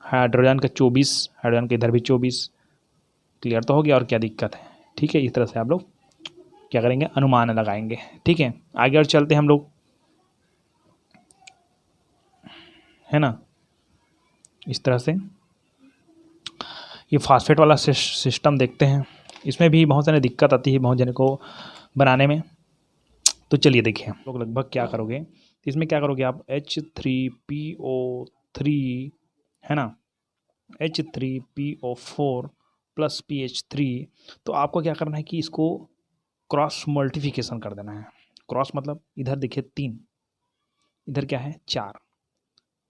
हाइड्रोजन का 24, हाइड्रोजन का इधर भी 24। क्लियर तो हो गया, और क्या दिक्कत है। ठीक है, इस तरह से आप लोग क्या करेंगे अनुमान लगाएंगे। ठीक है, आगे और चलते हैं हम लोग, है ना। इस तरह से ये फास्फेट वाला सिस्टम देखते हैं। इसमें भी बहुत सारी दिक्कत आती है बहुत जने को बनाने में। तो चलिए देखिए हम लोग लगभग क्या करोगे। इसमें क्या करोगे आप H3PO3 है ना, H3PO4 प्लस PH3। तो आपको क्या करना है कि इसको क्रॉस मल्टीप्लिकेशन कर देना है। क्रॉस मतलब इधर देखिए 3, इधर क्या है 4,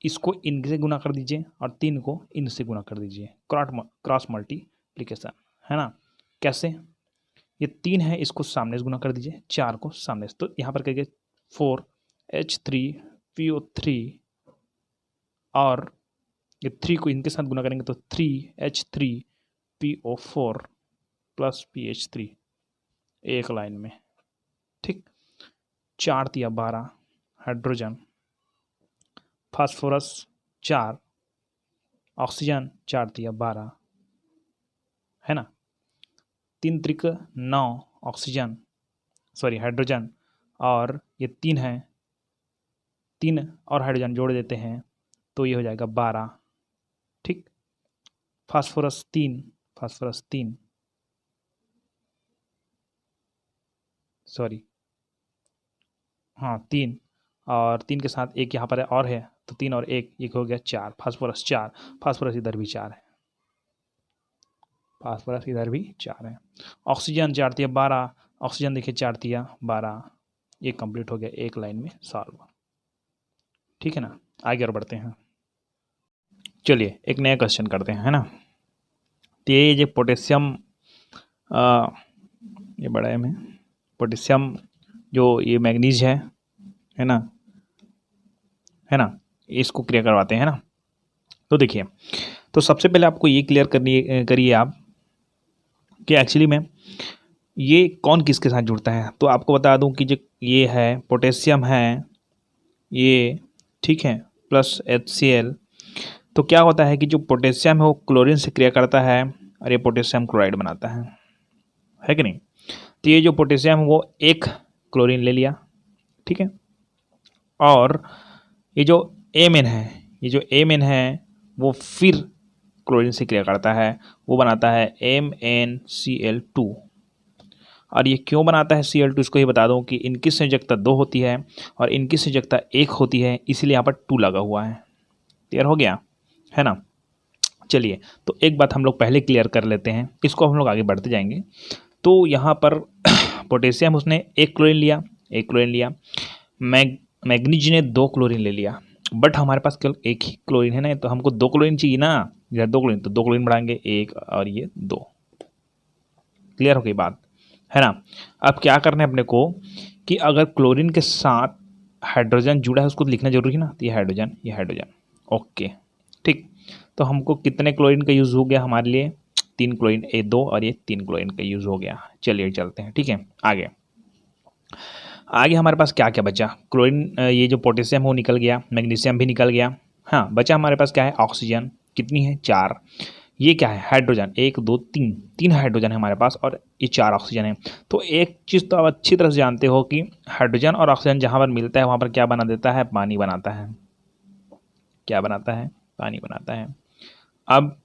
इसको इनसे गुना कर दीजिए और 3 को इनसे गुना कर दीजिए। क्रॉस मल्टीप्लिकेशन है ना। कैसे, ये 3 है इसको सामने से गुना कर दीजिए, 4 को सामने से। तो यहाँ पर करिए 4 H3PO3 और ये 3 को इनके साथ गुना करेंगे तो 3 H3PO4 प्लस PH3 एक लाइन में। ठीक, 4 तिया 12 हाइड्रोजन, फास्फोरस 4, ऑक्सीजन 4 तिया 12 है ना। 3 त्रिक 9 ऑक्सीजन सॉरी हाइड्रोजन, और ये 3 है, 3 और हाइड्रोजन जोड़ देते हैं तो ये हो जाएगा 12। ठीक, फास्फोरस 3, फास्फोरस 3 सॉरी हाँ 3, और 3 के साथ एक यहाँ पर और है तो 3 और 1 एक हो गया 4, फास्फोरस 4, फास्फोरस इधर भी 4 है, फास्फोरस इधर भी 4 है। ऑक्सीजन 4 तिया 12, ऑक्सीजन देखिए 4 तिया 12, ये कंप्लीट हो गया एक लाइन में सॉल्व। ठीक है ना, आगे और बढ़ते हैं। चलिए एक नया क्वेश्चन करते हैं, है ना। तो ये जो पोटेशियम ये बड़ा है में पोटेशियम जो ये मैग्नीज है ना, है ना, इसको क्लियर करवाते हैं ना। तो देखिए, तो सबसे पहले आपको ये क्लियर करिए आप कि एक्चुअली में ये कौन किसके साथ जुड़ता है। तो आपको बता दूं कि जो ये है पोटेशियम है ये, ठीक है, प्लस HCl। तो क्या होता है कि जो पोटेशियम है वो क्लोरीन से क्रिया करता है और ये पोटेशियम क्लोराइड बनाता है कि नहीं। तो ये जो पोटेशियम है वो एक क्लोरीन ले लिया, ठीक है, और ये जो Mn है, ये जो Mn है वो फिर क्लोरीन से क्रिया करता है, वो बनाता है MnCl2। और ये क्यों बनाता है Cl2 इसको ही बता दूं कि इनकी संयोजकता 2 होती है और इनकी संयोजकता 1 होती है, इसीलिए यहाँ पर 2 लगा हुआ है। क्लियर हो गया, है ना। चलिए, तो एक बात हम लोग पहले क्लियर कर लेते हैं, इसको हम लोग आगे बढ़ते जाएंगे। तो यहाँ पर पोटेशियम उसने एक क्लोरीन लिया, मैग्नीज ने 2 क्लोरीन ले लिया, बट हमारे पास केवल एक ही क्लोरीन है ना, तो हमको 2 क्लोरीन चाहिए ना, इधर 2 क्लोरीन, तो 2 क्लोरीन बढ़ाएंगे, 1 और ये 2। क्लियर हो गई बात, है ना। अब क्या करना है अपने को कि अगर क्लोरीन के साथ हाइड्रोजन जुड़ा है उसको लिखना जरूरी है ना। तो ये हाइड्रोजन ओके। ठीक, तो हमको कितने क्लोरीन का यूज़ हो गया हमारे लिए 3 क्लोरीन, ये 2 और ये 3 क्लोरीन का यूज़ हो गया। चलिए चलते हैं, ठीक है आगे। आगे हमारे पास क्या क्या बचा, क्लोरीन, ये जो पोटेशियम है वो निकल गया, मैग्नीशियम भी निकल गया। हाँ, बचा हमारे पास क्या है, ऑक्सीजन। कितनी है, 4। ये क्या है, हाइड्रोजन, 1 2 3, 3 हाइड्रोजन है हमारे पास और ये 4 ऑक्सीजन है। तो एक चीज़ तो आप अच्छी तरह से जानते हो कि हाइड्रोजन और ऑक्सीजन जहाँ पर मिलता है वहाँ पर क्या बना देता है, पानी बनाता है। क्या बनाता है, पानी बनाता है। अब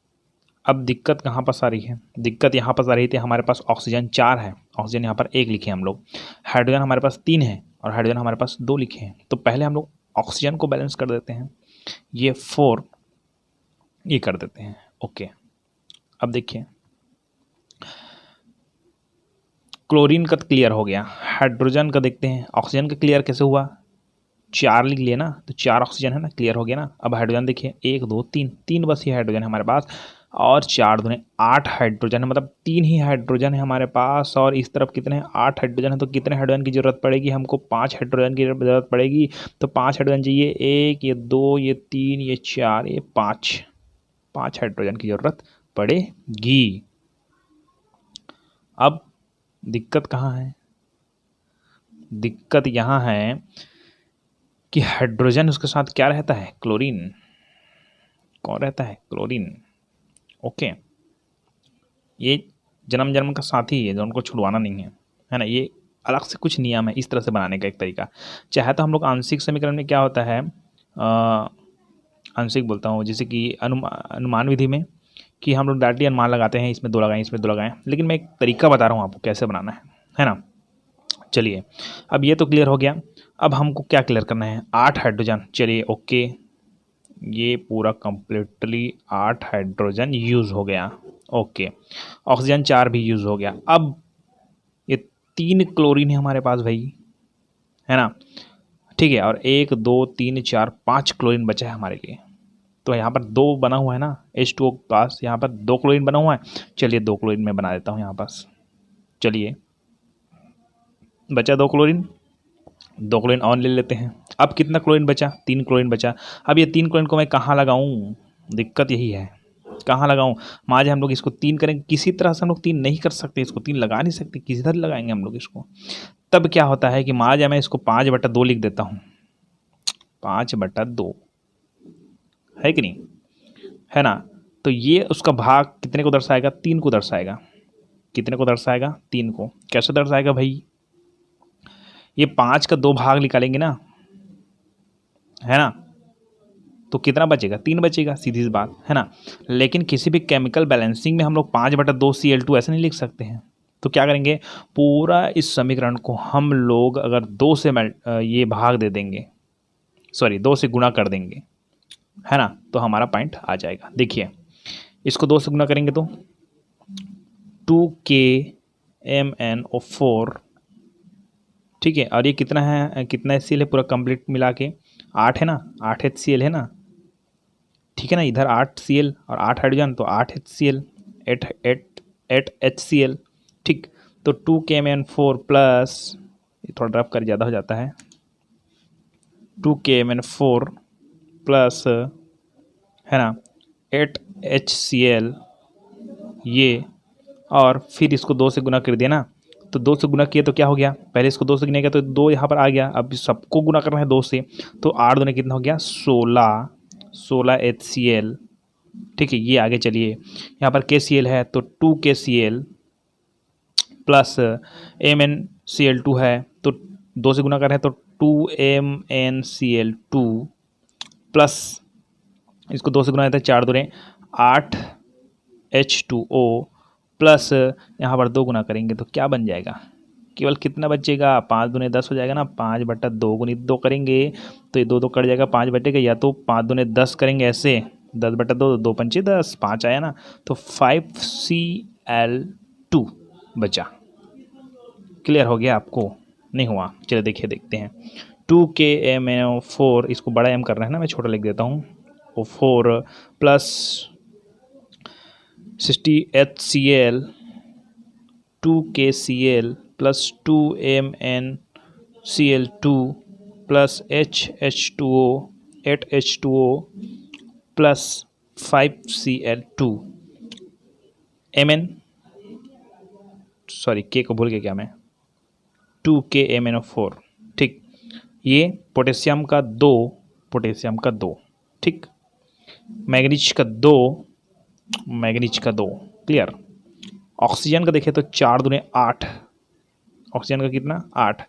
दिक्कत कहाँ पर आ रही है, दिक्कत यहाँ पर आ रही थी, हमारे पास ऑक्सीजन 4 है, ऑक्सीजन यहाँ पर 1 लिखे हम लोग, हाइड्रोजन हमारे पास 3 है और हाइड्रोजन हमारे पास 2 लिखे हैं। तो पहले हम लोग ऑक्सीजन को बैलेंस कर देते हैं, ये 4 ये कर देते हैं। ओके, अब देखिए क्लोरीन का क्लियर हो गया, हाइड्रोजन का देखते हैं, ऑक्सीजन का क्लियर कैसे हुआ, 4 लिख लिए ना, तो 4 ऑक्सीजन है ना, क्लियर हो गया ना। अब हाइड्रोजन देखिए, 1 2 3, 3 बस ही हाइड्रोजन है हमारे पास और 4 दूने 8 हाइड्रोजन है, मतलब 3 ही हाइड्रोजन है हमारे पास और इस तरफ कितने हैं, 8 हाइड्रोजन है। तो कितने हाइड्रोजन की जरूरत पड़ेगी हमको, 5 हाइड्रोजन की जरूरत पड़ेगी। तो 5 हाइड्रोजन चाहिए, 1 ये 2 ये 3 ये 4 ये 5 हाइड्रोजन की जरूरत पड़ेगी। अब दिक्कत कहाँ है, दिक्कत यहाँ है कि हाइड्रोजन उसके साथ क्या रहता है, क्लोरीन। कौन रहता है, क्लोरीन। ओके, ये जन्म जन्म का साथी है जो उनको छुड़वाना नहीं है ना। ये अलग से कुछ नियम है इस तरह से बनाने का एक तरीका। चाहे तो हम लोग आंशिक समीकरण में क्या होता है, आंशिक बोलता हूँ, जैसे कि अनुमान विधि में कि हम लोग डायरेक्टली अनुमान लगाते हैं, इसमें 2 लगाएं इसमें 2 लगाएं, लेकिन मैं एक तरीका बता रहा हूँ आपको कैसे बनाना है ना। चलिए, अब ये तो क्लियर हो गया। अब हमको क्या क्लियर करना है, 8 हाइड्रोजन। चलिए ओके, ये पूरा कंप्लीटली 8 हाइड्रोजन यूज़ हो गया। ओके, ऑक्सीजन 4 भी यूज़ हो गया। अब ये 3 क्लोरीन है हमारे पास भाई, है ना, ठीक है, और 1 2 3 4 5 क्लोरीन बचा है हमारे लिए। तो यहाँ पर 2 बना हुआ है ना, H2O के पास यहाँ पर 2 क्लोरीन बना हुआ है। चलिए 2 क्लोरीन में बना देता हूँ यहाँ पास। चलिए, बचा 2 क्लोरीन, 2 क्लोरीन और ले लेते हैं। अब कितना क्लोरीन बचा, 3 क्लोरीन बचा। अब ये 3 क्लोरीन को मैं कहाँ लगाऊं, दिक्कत यही है, कहाँ लगाऊं। मान लीजिए हम लोग इसको 3 करेंगे, किसी तरह से हम लोग 3 नहीं कर सकते, इसको 3 लगा नहीं सकते, किसी तरह लगाएंगे हम लोग इसको। तब क्या होता है कि मान लीजिए मैं इसको 5/2 लिख देता हूँ, 5/2 है कि नहीं, है ना। तो ये उसका भाग कितने को दर्शाएगा, 3 को दर्शाएगा। कितने को दर्शाएगा, 3 को। कैसे दर्शाएगा भाई, ये 5 का 2 भाग निकालेंगे ना, है ना, तो कितना बचेगा, 3 बचेगा, सीधी सी बात है ना। लेकिन किसी भी केमिकल बैलेंसिंग में हम लोग 5/2 Cl2 ऐसे नहीं लिख सकते हैं। तो क्या करेंगे, पूरा इस समीकरण को हम लोग अगर 2 से ये भाग दे देंगे, सॉरी 2 से गुणा कर देंगे, है ना, तो हमारा पॉइंट आ जाएगा। देखिए इसको 2 से गुणा करेंगे तो 2KMnO4, ठीक है, और ये कितना है, कितना HCl है पूरा कंप्लीट मिला के, 8 है ना, 8 HCl है ना, ठीक है ना, इधर 8 Cl और 8 हाइड्रोजन, तो 8 HCl, 8 HCl, ठीक। तो 2KMnO4 प्लस, ये थोड़ा रफ कर ज़्यादा हो जाता है, 2KMnO4 प्लस, है ना, 8 HCl, ये, और फिर इसको 2 से गुना कर दिया ना, तो 2 से गुना किया तो क्या हो गया, पहले इसको 2 से गुना किया तो 2 यहाँ पर आ गया। अब सबको गुना करना है 2 से, तो 8 दूने कितना हो गया, 16 HCl, ठीक है। ये आगे चलिए, यहाँ पर KCl है तो 2KCl प्लस MnCl2 है, तो 2 से गुना कर रहे हैं तो 2MnCl2 प्लस, इसको 2 से गुना करते हैं, 4 दूने 8 H2O प्लस, यहाँ पर 2 गुना करेंगे तो क्या बन जाएगा, केवल कितना बचेगा, 5 दूने 10 हो जाएगा ना, 5/2 गुणित 2 करेंगे तो ये 2 कट जाएगा, 5 बटेगा, या तो 5 दूने 10 करेंगे ऐसे, 10/2, 2 पंचे 10, 5 आया ना, तो 5Cl2 बचा। क्लियर हो गया आपको, नहीं हुआ, चलिए देखिए देखते हैं। 2KMnO4, इसको बड़ा M करना है ना, मैं छोटा लिख देता हूँ, O4 plus 60 HCl, 2KCl plus 2MnCl2 plus H2O, 8H2O plus 5Cl2, Mn, sorry K को भूल गया क्या मैं, 2KMnO4 ठीक। ये पोटेशियम का 2, पोटेशियम का 2, ठीक। मैग्नीज का 2, मैग्नीज का 2, क्लियर। ऑक्सीजन का देखिए तो 4 दूने 8, ऑक्सीजन का कितना 8,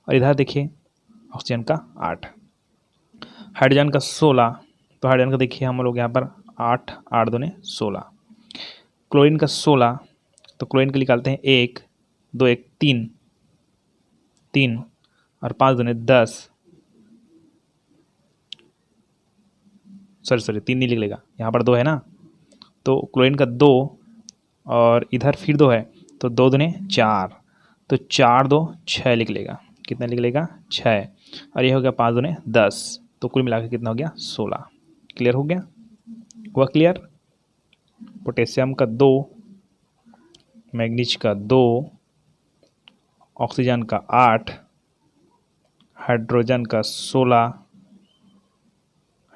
और इधर देखिए ऑक्सीजन का 8। हाइड्रोजन का 16, तो हाइड्रोजन का देखिए हम लोग यहाँ पर 8, 8 दूने 16। क्लोरीन का 16, तो क्लोरीन के निकालते हैं 1, 2 1 3, 3 और 5 दूने 10, सॉरी 3 नहीं लिख लेगा, यहाँ पर 2 है ना, तो क्लोरीन का 2 और इधर फिर 2 है, तो 2 दूने 4, तो 4 2 6 लिख लेगा। कितना लिख लेगा 6, और ये हो गया 5 दूने 10, तो कुल मिलाकर कितना हो गया 16। क्लियर हो गया, हुआ क्लियर। पोटेशियम का 2, मैग्नीज का 2, ऑक्सीजन का 8, हाइड्रोजन का 16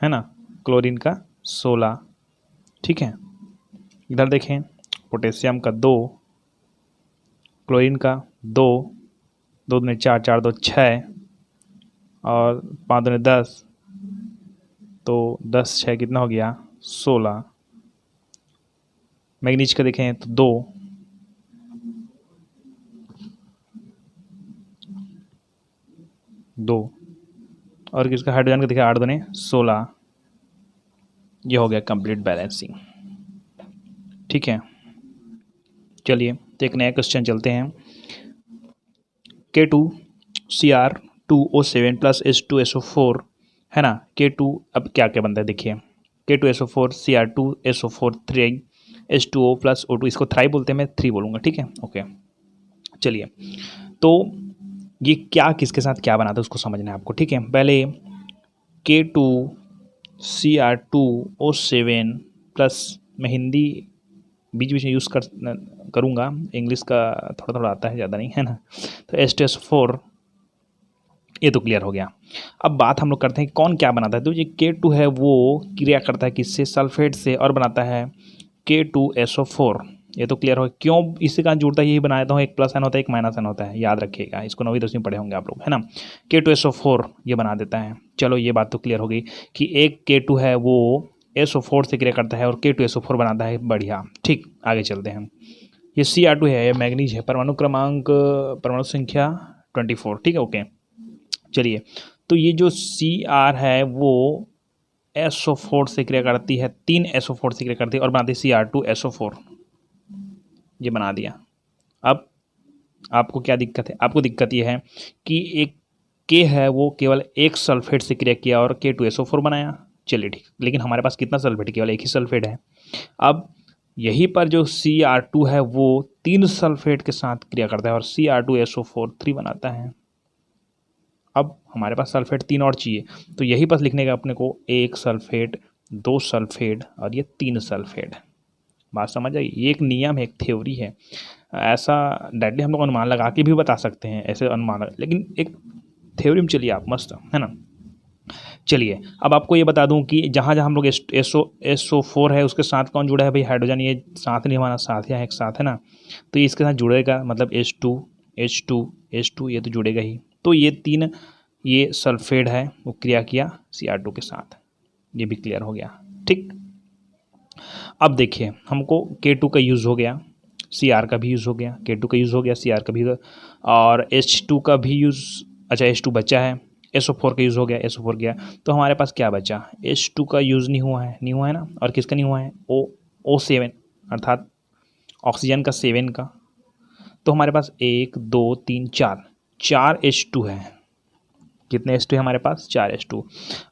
है ना, क्लोरीन का 16, ठीक है। इधर देखें पोटेशियम का 2, क्लोरीन का 2, 2 दूने 4, 4 2 6 और 5 दूने 10, तो 10 6 कितना हो गया 16। मैग्नीज का देखें तो 2, और किसका हाइड्रोजन का देखिए 8 दूने 16। ये हो गया कंप्लीट बैलेंसिंग, ठीक है। चलिए तो एक नया क्वेश्चन चलते हैं। K2Cr2O7 प्लस H2SO4 है ना, K2 अब क्या क्या बनता है देखिए, K2SO4 Cr2SO4 3 H2O plus O2, इसको थ्राई बोलते हैं, मैं 3 बोलूँगा, ठीक है, ओके। चलिए तो ये क्या किसके साथ क्या बनाता है उसको समझना है आपको, ठीक है। पहले K2Cr2O7 प्लस, मैं हिंदी बीच बीच में यूज़ करूँगा, इंग्लिश का थोड़ा थोड़ा आता है, ज़्यादा नहीं है ना, तो H2SO4, ये तो क्लियर हो गया। अब बात हम लोग करते हैं कौन क्या बनाता है, तो ये K2 है वो क्रिया करता है किससे, सल्फेट से, और बनाता है K2SO4, ये तो क्लियर हो। क्यों इससे कहाँ जुड़ता है, यही बनाया था, एक प्लस एन होता है एक माइनस एन होता है, याद रखिएगा, इसको 9वीं 10वीं पढ़े होंगे आप लोग, है ना। K2SO4 ये बना देता है। चलो ये बात तो क्लियर हो गई कि एक K2 है वो SO4 से क्रिया करता है और K2SO4 बनाता है, बढ़िया, ठीक। आगे चलते हैं। ये Cr2 है, ये मैग्नीज है, परमाणु क्रमांक, परमाणु संख्या 24, ठीक है, ओके। चलिए तो ये जो Cr है वो SO4 से क्रिया करती है, 3 SO4 से क्रिया करती है और बनाती है Cr2SO4, ये बना दिया। अब आपको क्या दिक्कत है, आपको दिक्कत ये है कि एक K है वो केवल एक सल्फेट से क्रिया किया और K2SO4 बनाया, चलिए ठीक, लेकिन हमारे पास कितना सल्फेट, केवल एक ही सल्फेट है। अब यहीं पर जो Cr2 है वो 3 सल्फेट के साथ क्रिया करता है और Cr2SO4 3 बनाता है। अब हमारे पास सल्फेट 3 और चाहिए, तो यही बस लिखने का अपने को, 1 सल्फेट 2 सल्फेट और ये 3 सल्फेट। बात समझ आई, ये एक नियम है, एक थ्योरी है, ऐसा डायरेक्टली हम लोग अनुमान लगा के भी बता सकते हैं, ऐसे अनुमान, लेकिन एक थ्योरी में चलिए आप, मस्त है ना। चलिए अब आपको ये बता दूं कि जहाँ जहाँ हम लोग SO4 है उसके साथ कौन जुड़ा है भाई, हाइड्रोजन, ये साथ नहीं, हमारा साथ या एक साथ है ना, तो ये इसके साथ जुड़ेगा, मतलब H2 ये तो जुड़ेगा ही। तो ये 3 ये सल्फेट है वो क्रिया किया Cr2 के साथ, ये भी क्लियर हो गया, ठीक। अब देखिए हमको K2 का यूज़ हो गया, Cr का भी यूज़ हो गया, K2 का यूज़ हो गया, Cr का भी, और H2 का भी यूज़, अच्छा H2 बचा है, SO4 का यूज़ हो गया, SO4 गया, तो हमारे पास क्या बचा, H2 का यूज़ नहीं हुआ है ना, और किसका नहीं हुआ है, O7 अर्थात ऑक्सीजन का 7 का, तो हमारे पास 1 2 3 4 H2 है। कितने H2 है हमारे पास, 4 H2,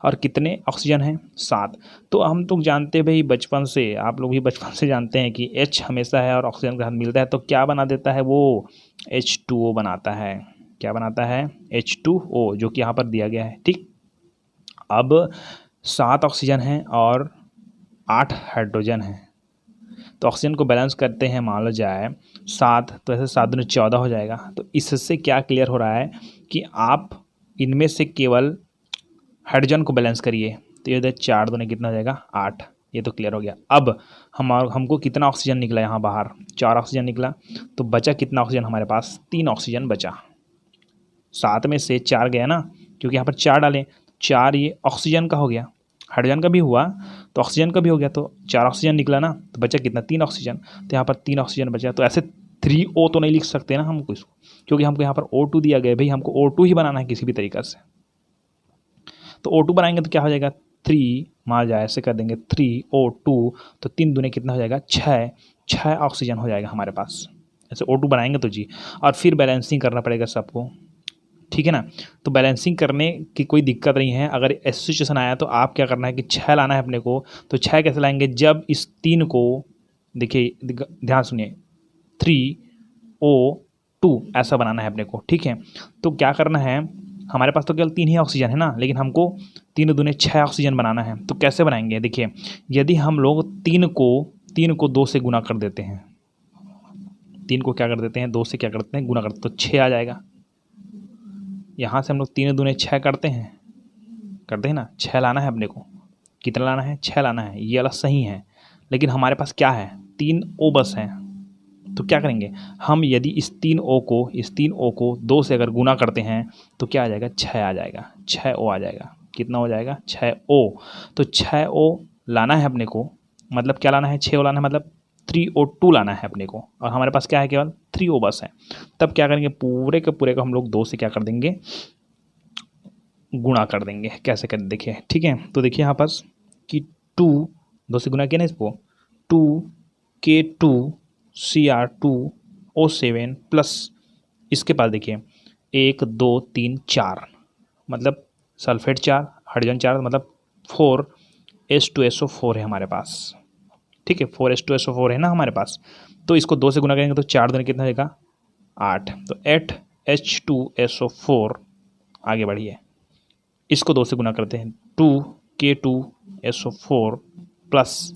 और कितने ऑक्सीजन हैं 7। तो हम तो जानते हैं भाई बचपन से, आप लोग भी बचपन से जानते हैं कि H हमेशा है और ऑक्सीजन के साथ मिलता है तो क्या बना देता है वो, H2O बनाता है। क्या बनाता है, H2O, जो कि यहाँ पर दिया गया है, ठीक। अब 7 ऑक्सीजन हैं और 8 हाइड्रोजन हैं, तो ऑक्सीजन को बैलेंस करते हैं, मान लो जाए 7, तो ऐसे 7 दूनी 14 हो जाएगा। तो इससे क्या क्लियर हो रहा है कि आप इनमें से केवल हाइड्रोजन को बैलेंस करिए, तो ये 4 दूनी कितना हो जाएगा 8, ये तो क्लियर हो गया। अब हमको कितना ऑक्सीजन निकला यहाँ बाहर, 4 ऑक्सीजन निकला, तो बचा कितना ऑक्सीजन हमारे पास, 3 ऑक्सीजन बचा, 7 में से 4 गया ना, क्योंकि यहाँ पर 4 डालें, 4 ये ऑक्सीजन का हो गया, हाइड्रोजन का भी हुआ तो ऑक्सीजन का भी हो गया, तो 4 ऑक्सीजन निकला ना, तो बचा कितना, 3 ऑक्सीजन। तो यहाँ पर 3 ऑक्सीजन बचा, तो ऐसे 3O तो नहीं लिख सकते ना हमको इसको, क्योंकि हमको यहाँ पर O2 दिया गया है, भाई हमको O2 ही बनाना है किसी भी तरीक़ा से। तो O2 बनाएंगे तो क्या हो जाएगा, 3 मार जाए ऐसे कर देंगे 3O2, तो 3 दूने कितना हो जाएगा, 6 ऑक्सीजन हो जाएगा हमारे पास। ऐसे O2 बनाएंगे तो जी, और फिर बैलेंसिंग करना पड़ेगा सबको, ठीक है ना। तो बैलेंसिंग करने की कोई दिक्कत नहीं है। अगर ऐसी सिचुएशन आया तो आप क्या करना है कि 6 लाना है अपने को। तो 6 कैसे लाएंगे, जब इस 3 को देखिए, ध्यान सुनिए, 3O2 ऐसा बनाना है अपने को, ठीक है। तो क्या करना है, हमारे पास तो केवल 3 ही ऑक्सीजन है ना, लेकिन हमको 3 दूने 6 ऑक्सीजन बनाना है। तो कैसे बनाएंगे, देखिए, यदि हम लोग 3 को 2 से गुना कर देते हैं, 3 को क्या कर देते हैं, 2 से क्या करते हैं, गुना करते हैं, तो 6 आ जाएगा। यहाँ से हम लोग 3 दूने 6 करते हैं ना, 6 लाना है अपने को। कितना लाना है, 6 लाना है, ये वाला सही है। लेकिन हमारे पास क्या है, 3O बस है। तो क्या करेंगे हम, यदि इस 3O को 2 से अगर गुना करते हैं तो क्या आ जाएगा, 6 आ जाएगा, 6O आ जाएगा। कितना हो जाएगा, 6O। तो 6O लाना है अपने को, मतलब क्या लाना है, 6O लाना है, मतलब 3O2 लाना है अपने को, और हमारे पास क्या है, केवल 3O बस है। तब क्या करेंगे, पूरे के पूरे को हम लोग 2 से क्या कर देंगे, गुणा कर देंगे। कैसे करें देखिए, ठीक है। तो देखिए यहाँ पास कि 2 से गुना किया ना इसको, 2K2Cr2O7 प्लस इसके पास देखिए 1 2 3 4, मतलब सल्फेट 4, हाइड्रोजन 4, मतलब 4H2SO4 है हमारे पास, ठीक है। 4H2SO4 है ना हमारे पास। तो इसको 2 से गुना करेंगे तो 4 दूनी कितना देगा, 8। तो 8H2SO4, आगे बढ़िए, इसको 2 से गुना करते हैं, 2K2SO4 प्लस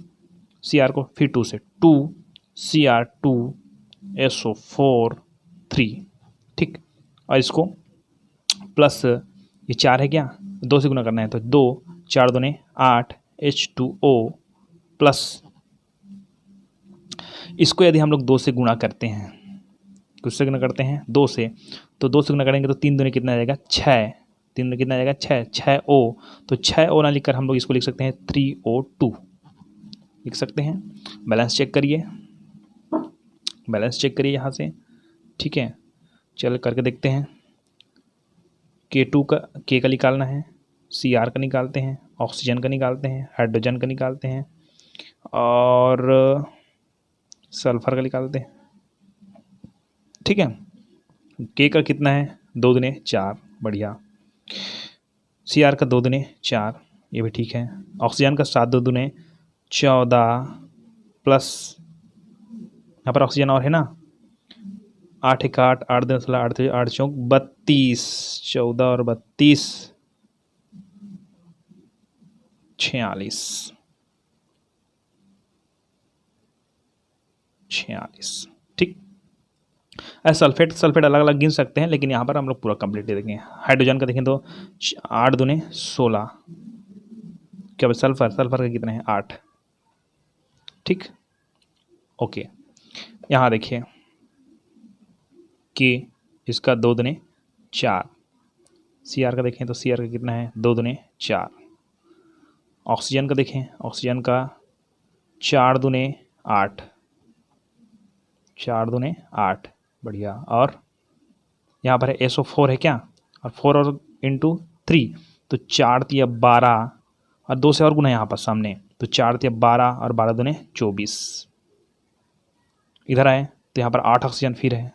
Cr को फिर 2 से, 2Cr2SO4 3, ठीक। और इसको प्लस ये 4 है क्या, 2 से गुना करना है, तो 2 4 दूने 8 H2O प्लस इसको यदि हम लोग 2 से गुणा करते हैं, किससे गुणा करते हैं, 2 से, तो 2 से गुणा करेंगे तो 3 दूने कितना आ जाएगा, 6, 3 दूने कितना आ जाएगा, 6O। तो 6O ना लिखकर हम लोग इसको लिख सकते हैं 3O2 लिख सकते हैं। बैलेंस चेक करिए, यहाँ से, ठीक है। चल करके देखते हैं, K2 का, K का निकालना है, Cr का निकालते हैं, ऑक्सीजन का निकालते हैं, हाइड्रोजन का निकालते हैं, और सल्फर का निकालते हैं, ठीक है। K का कितना है, 2 दूने 4, बढ़िया। Cr का 2 दूने 4, ये भी ठीक है। ऑक्सीजन का 7 2 दूने 14 प्लस यहाँ पर ऑक्सीजन और है ना, 8 1 8, 8 2 16, 8 8 चौक 32, 14 और 32 46, ठीक। सल्फेट अलग अलग गिन सकते हैं, लेकिन यहाँ पर हम लोग पूरा कंप्लीट दे देंगे। हाइड्रोजन का देखें तो 8 दूने 16, क्या सल्फर का कितना है, 8, ठीक, ओके। यहाँ देखिए कि इसका 2 दूने 4, Cr का देखें तो Cr का कितना है, 2 दूने 4। ऑक्सीजन का देखें, ऑक्सीजन का 4 दूने 8, 4 दूने 8, बढ़िया। और यहाँ पर है SO4 है क्या, और 4 और इंटू 3, तो 4 तिया 12, और 2 से और गुना यहाँ पर सामने, तो 4 तिया 12 और 12 दूने 24। इधर आए तो यहाँ पर 8 ऑक्सीजन फिर है,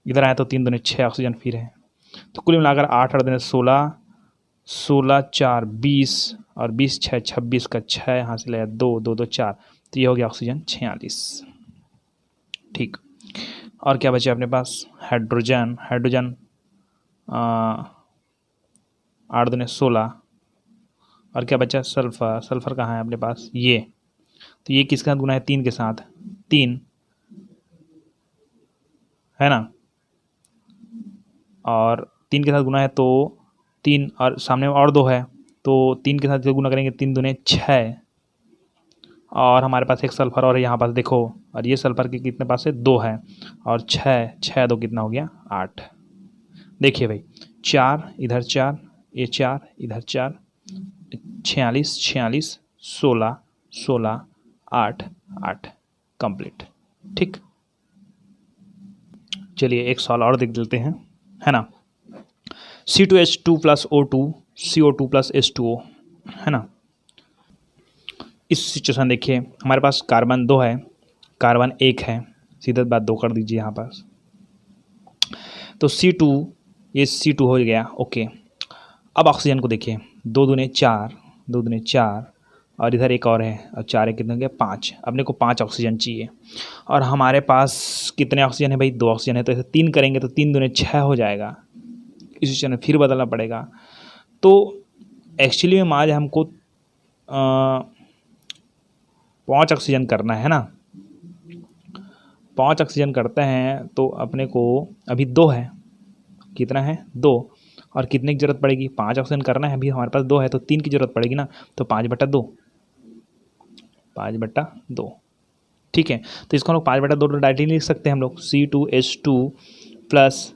इधर आए तो 3 दूने 6 ऑक्सीजन फिर है। तो कुल मिलाकर 8 और दूने 16, 16 4 20, और 20 6 26 का 6 यहाँ से लाया 2 2 2 4, तो ये हो गया ऑक्सीजन 46, ठीक। और क्या बचे अपने पास, हाइड्रोजन 8 दूने 16, और क्या बचा, सल्फर कहाँ है अपने पास, ये, तो ये किसके साथ गुना है, 3 के साथ, 3 है ना, और 3 के साथ गुना है तो 3, और सामने में और 2 है, तो 3 के साथ गुना करेंगे, 3 दूने 6, और हमारे पास एक सल्फर और है यहाँ पास देखो, और ये सल्फर के कितने पास है, 2 है, और 6 6 2 कितना हो गया, 8। देखिए भाई, 4 इधर 4, ये 4 इधर 4, 46 46, 16 16, 8 8, कंप्लीट। ठीक, चलिए एक सवाल और देख लेते हैं, है ना। C2H2 plus O2 CO2 plus H2O, है ना। इस सिचुएशन देखिए, हमारे पास कार्बन 2 है, कार्बन 1 है, सीधा बात 2 कर दीजिए यहाँ पास। तो C2, ये C2 हो गया, ओके। अब ऑक्सीजन को देखिए, 2 दूने 4, 2 दूने 4, और इधर एक और है, और 4 कितने हो गया 5। अपने को 5 ऑक्सीजन चाहिए, और हमारे पास कितने ऑक्सीजन है भाई, 2 ऑक्सीजन है। तो ऐसे 3 करेंगे तो 3 दूने 6 हो जाएगा। इस सिचुएशन में फिर बदलना पड़ेगा। तो एक्चुअली में आज हमको 5 ऑक्सीजन करना है ना। 5 ऑक्सीजन करते हैं तो अपने को अभी 2 है, कितना है 2, और कितने की ज़रूरत पड़ेगी, 5 ऑक्सीजन करना है, अभी हमारे पास 2 है तो 3 की ज़रूरत पड़ेगी ना। तो 5/2, 5/2, ठीक है। तो इसको हम लोग 5/2 डायरेक्टली लिख सकते हैं हम लोग, C2H2 प्लस।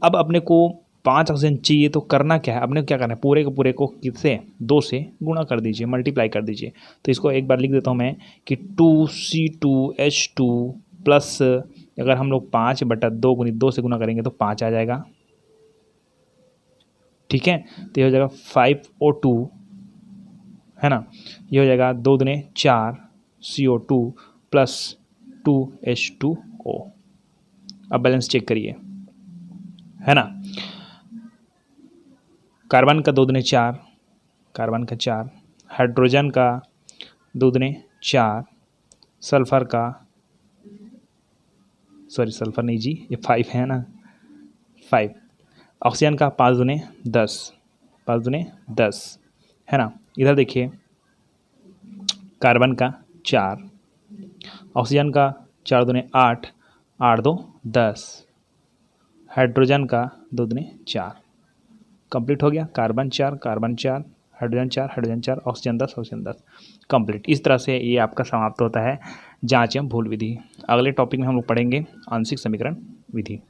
अब अपने को 5 ऑक्सीजन चाहिए तो करना क्या है, अपने को क्या करना है, पूरे के पूरे को किससे 2 से गुणा कर दीजिए, मल्टीप्लाई कर दीजिए। तो इसको एक बार लिख देता हूँ मैं कि 2C2H2 प्लस, अगर हम लोग 5/2 गुणित 2 से गुणा करेंगे तो 5 आ जाएगा, ठीक है। तो ये हो जाएगा 5O2, है ना। ये हो जाएगा 2 दूने 4 CO2 प्लस 2H2O। अब बैलेंस चेक करिए, है ना। कार्बन का 2 दूने 4, कार्बन का 4, हाइड्रोजन का 2 दूने 4, सल्फर का, सॉरी सल्फर नहीं जी, ये 5 है ना, 5, ऑक्सीजन का 5 दूने 10, 5 दूने 10, है ना। इधर देखिए, कार्बन का 4, ऑक्सीजन का 4 दूने 8, 8 2 10, हाइड्रोजन का 2 दूने 4, कंप्लीट हो गया। Carbon 4, carbon 4, hydrogen 4, hydrogen 4, oxygen 10, oxygen 10, complete. इस तरह से ये आपका समाप्त होता है जांच एवं भूल विधि। अगले टॉपिक में हम लोग पढ़ेंगे आंशिक समीकरण विधि।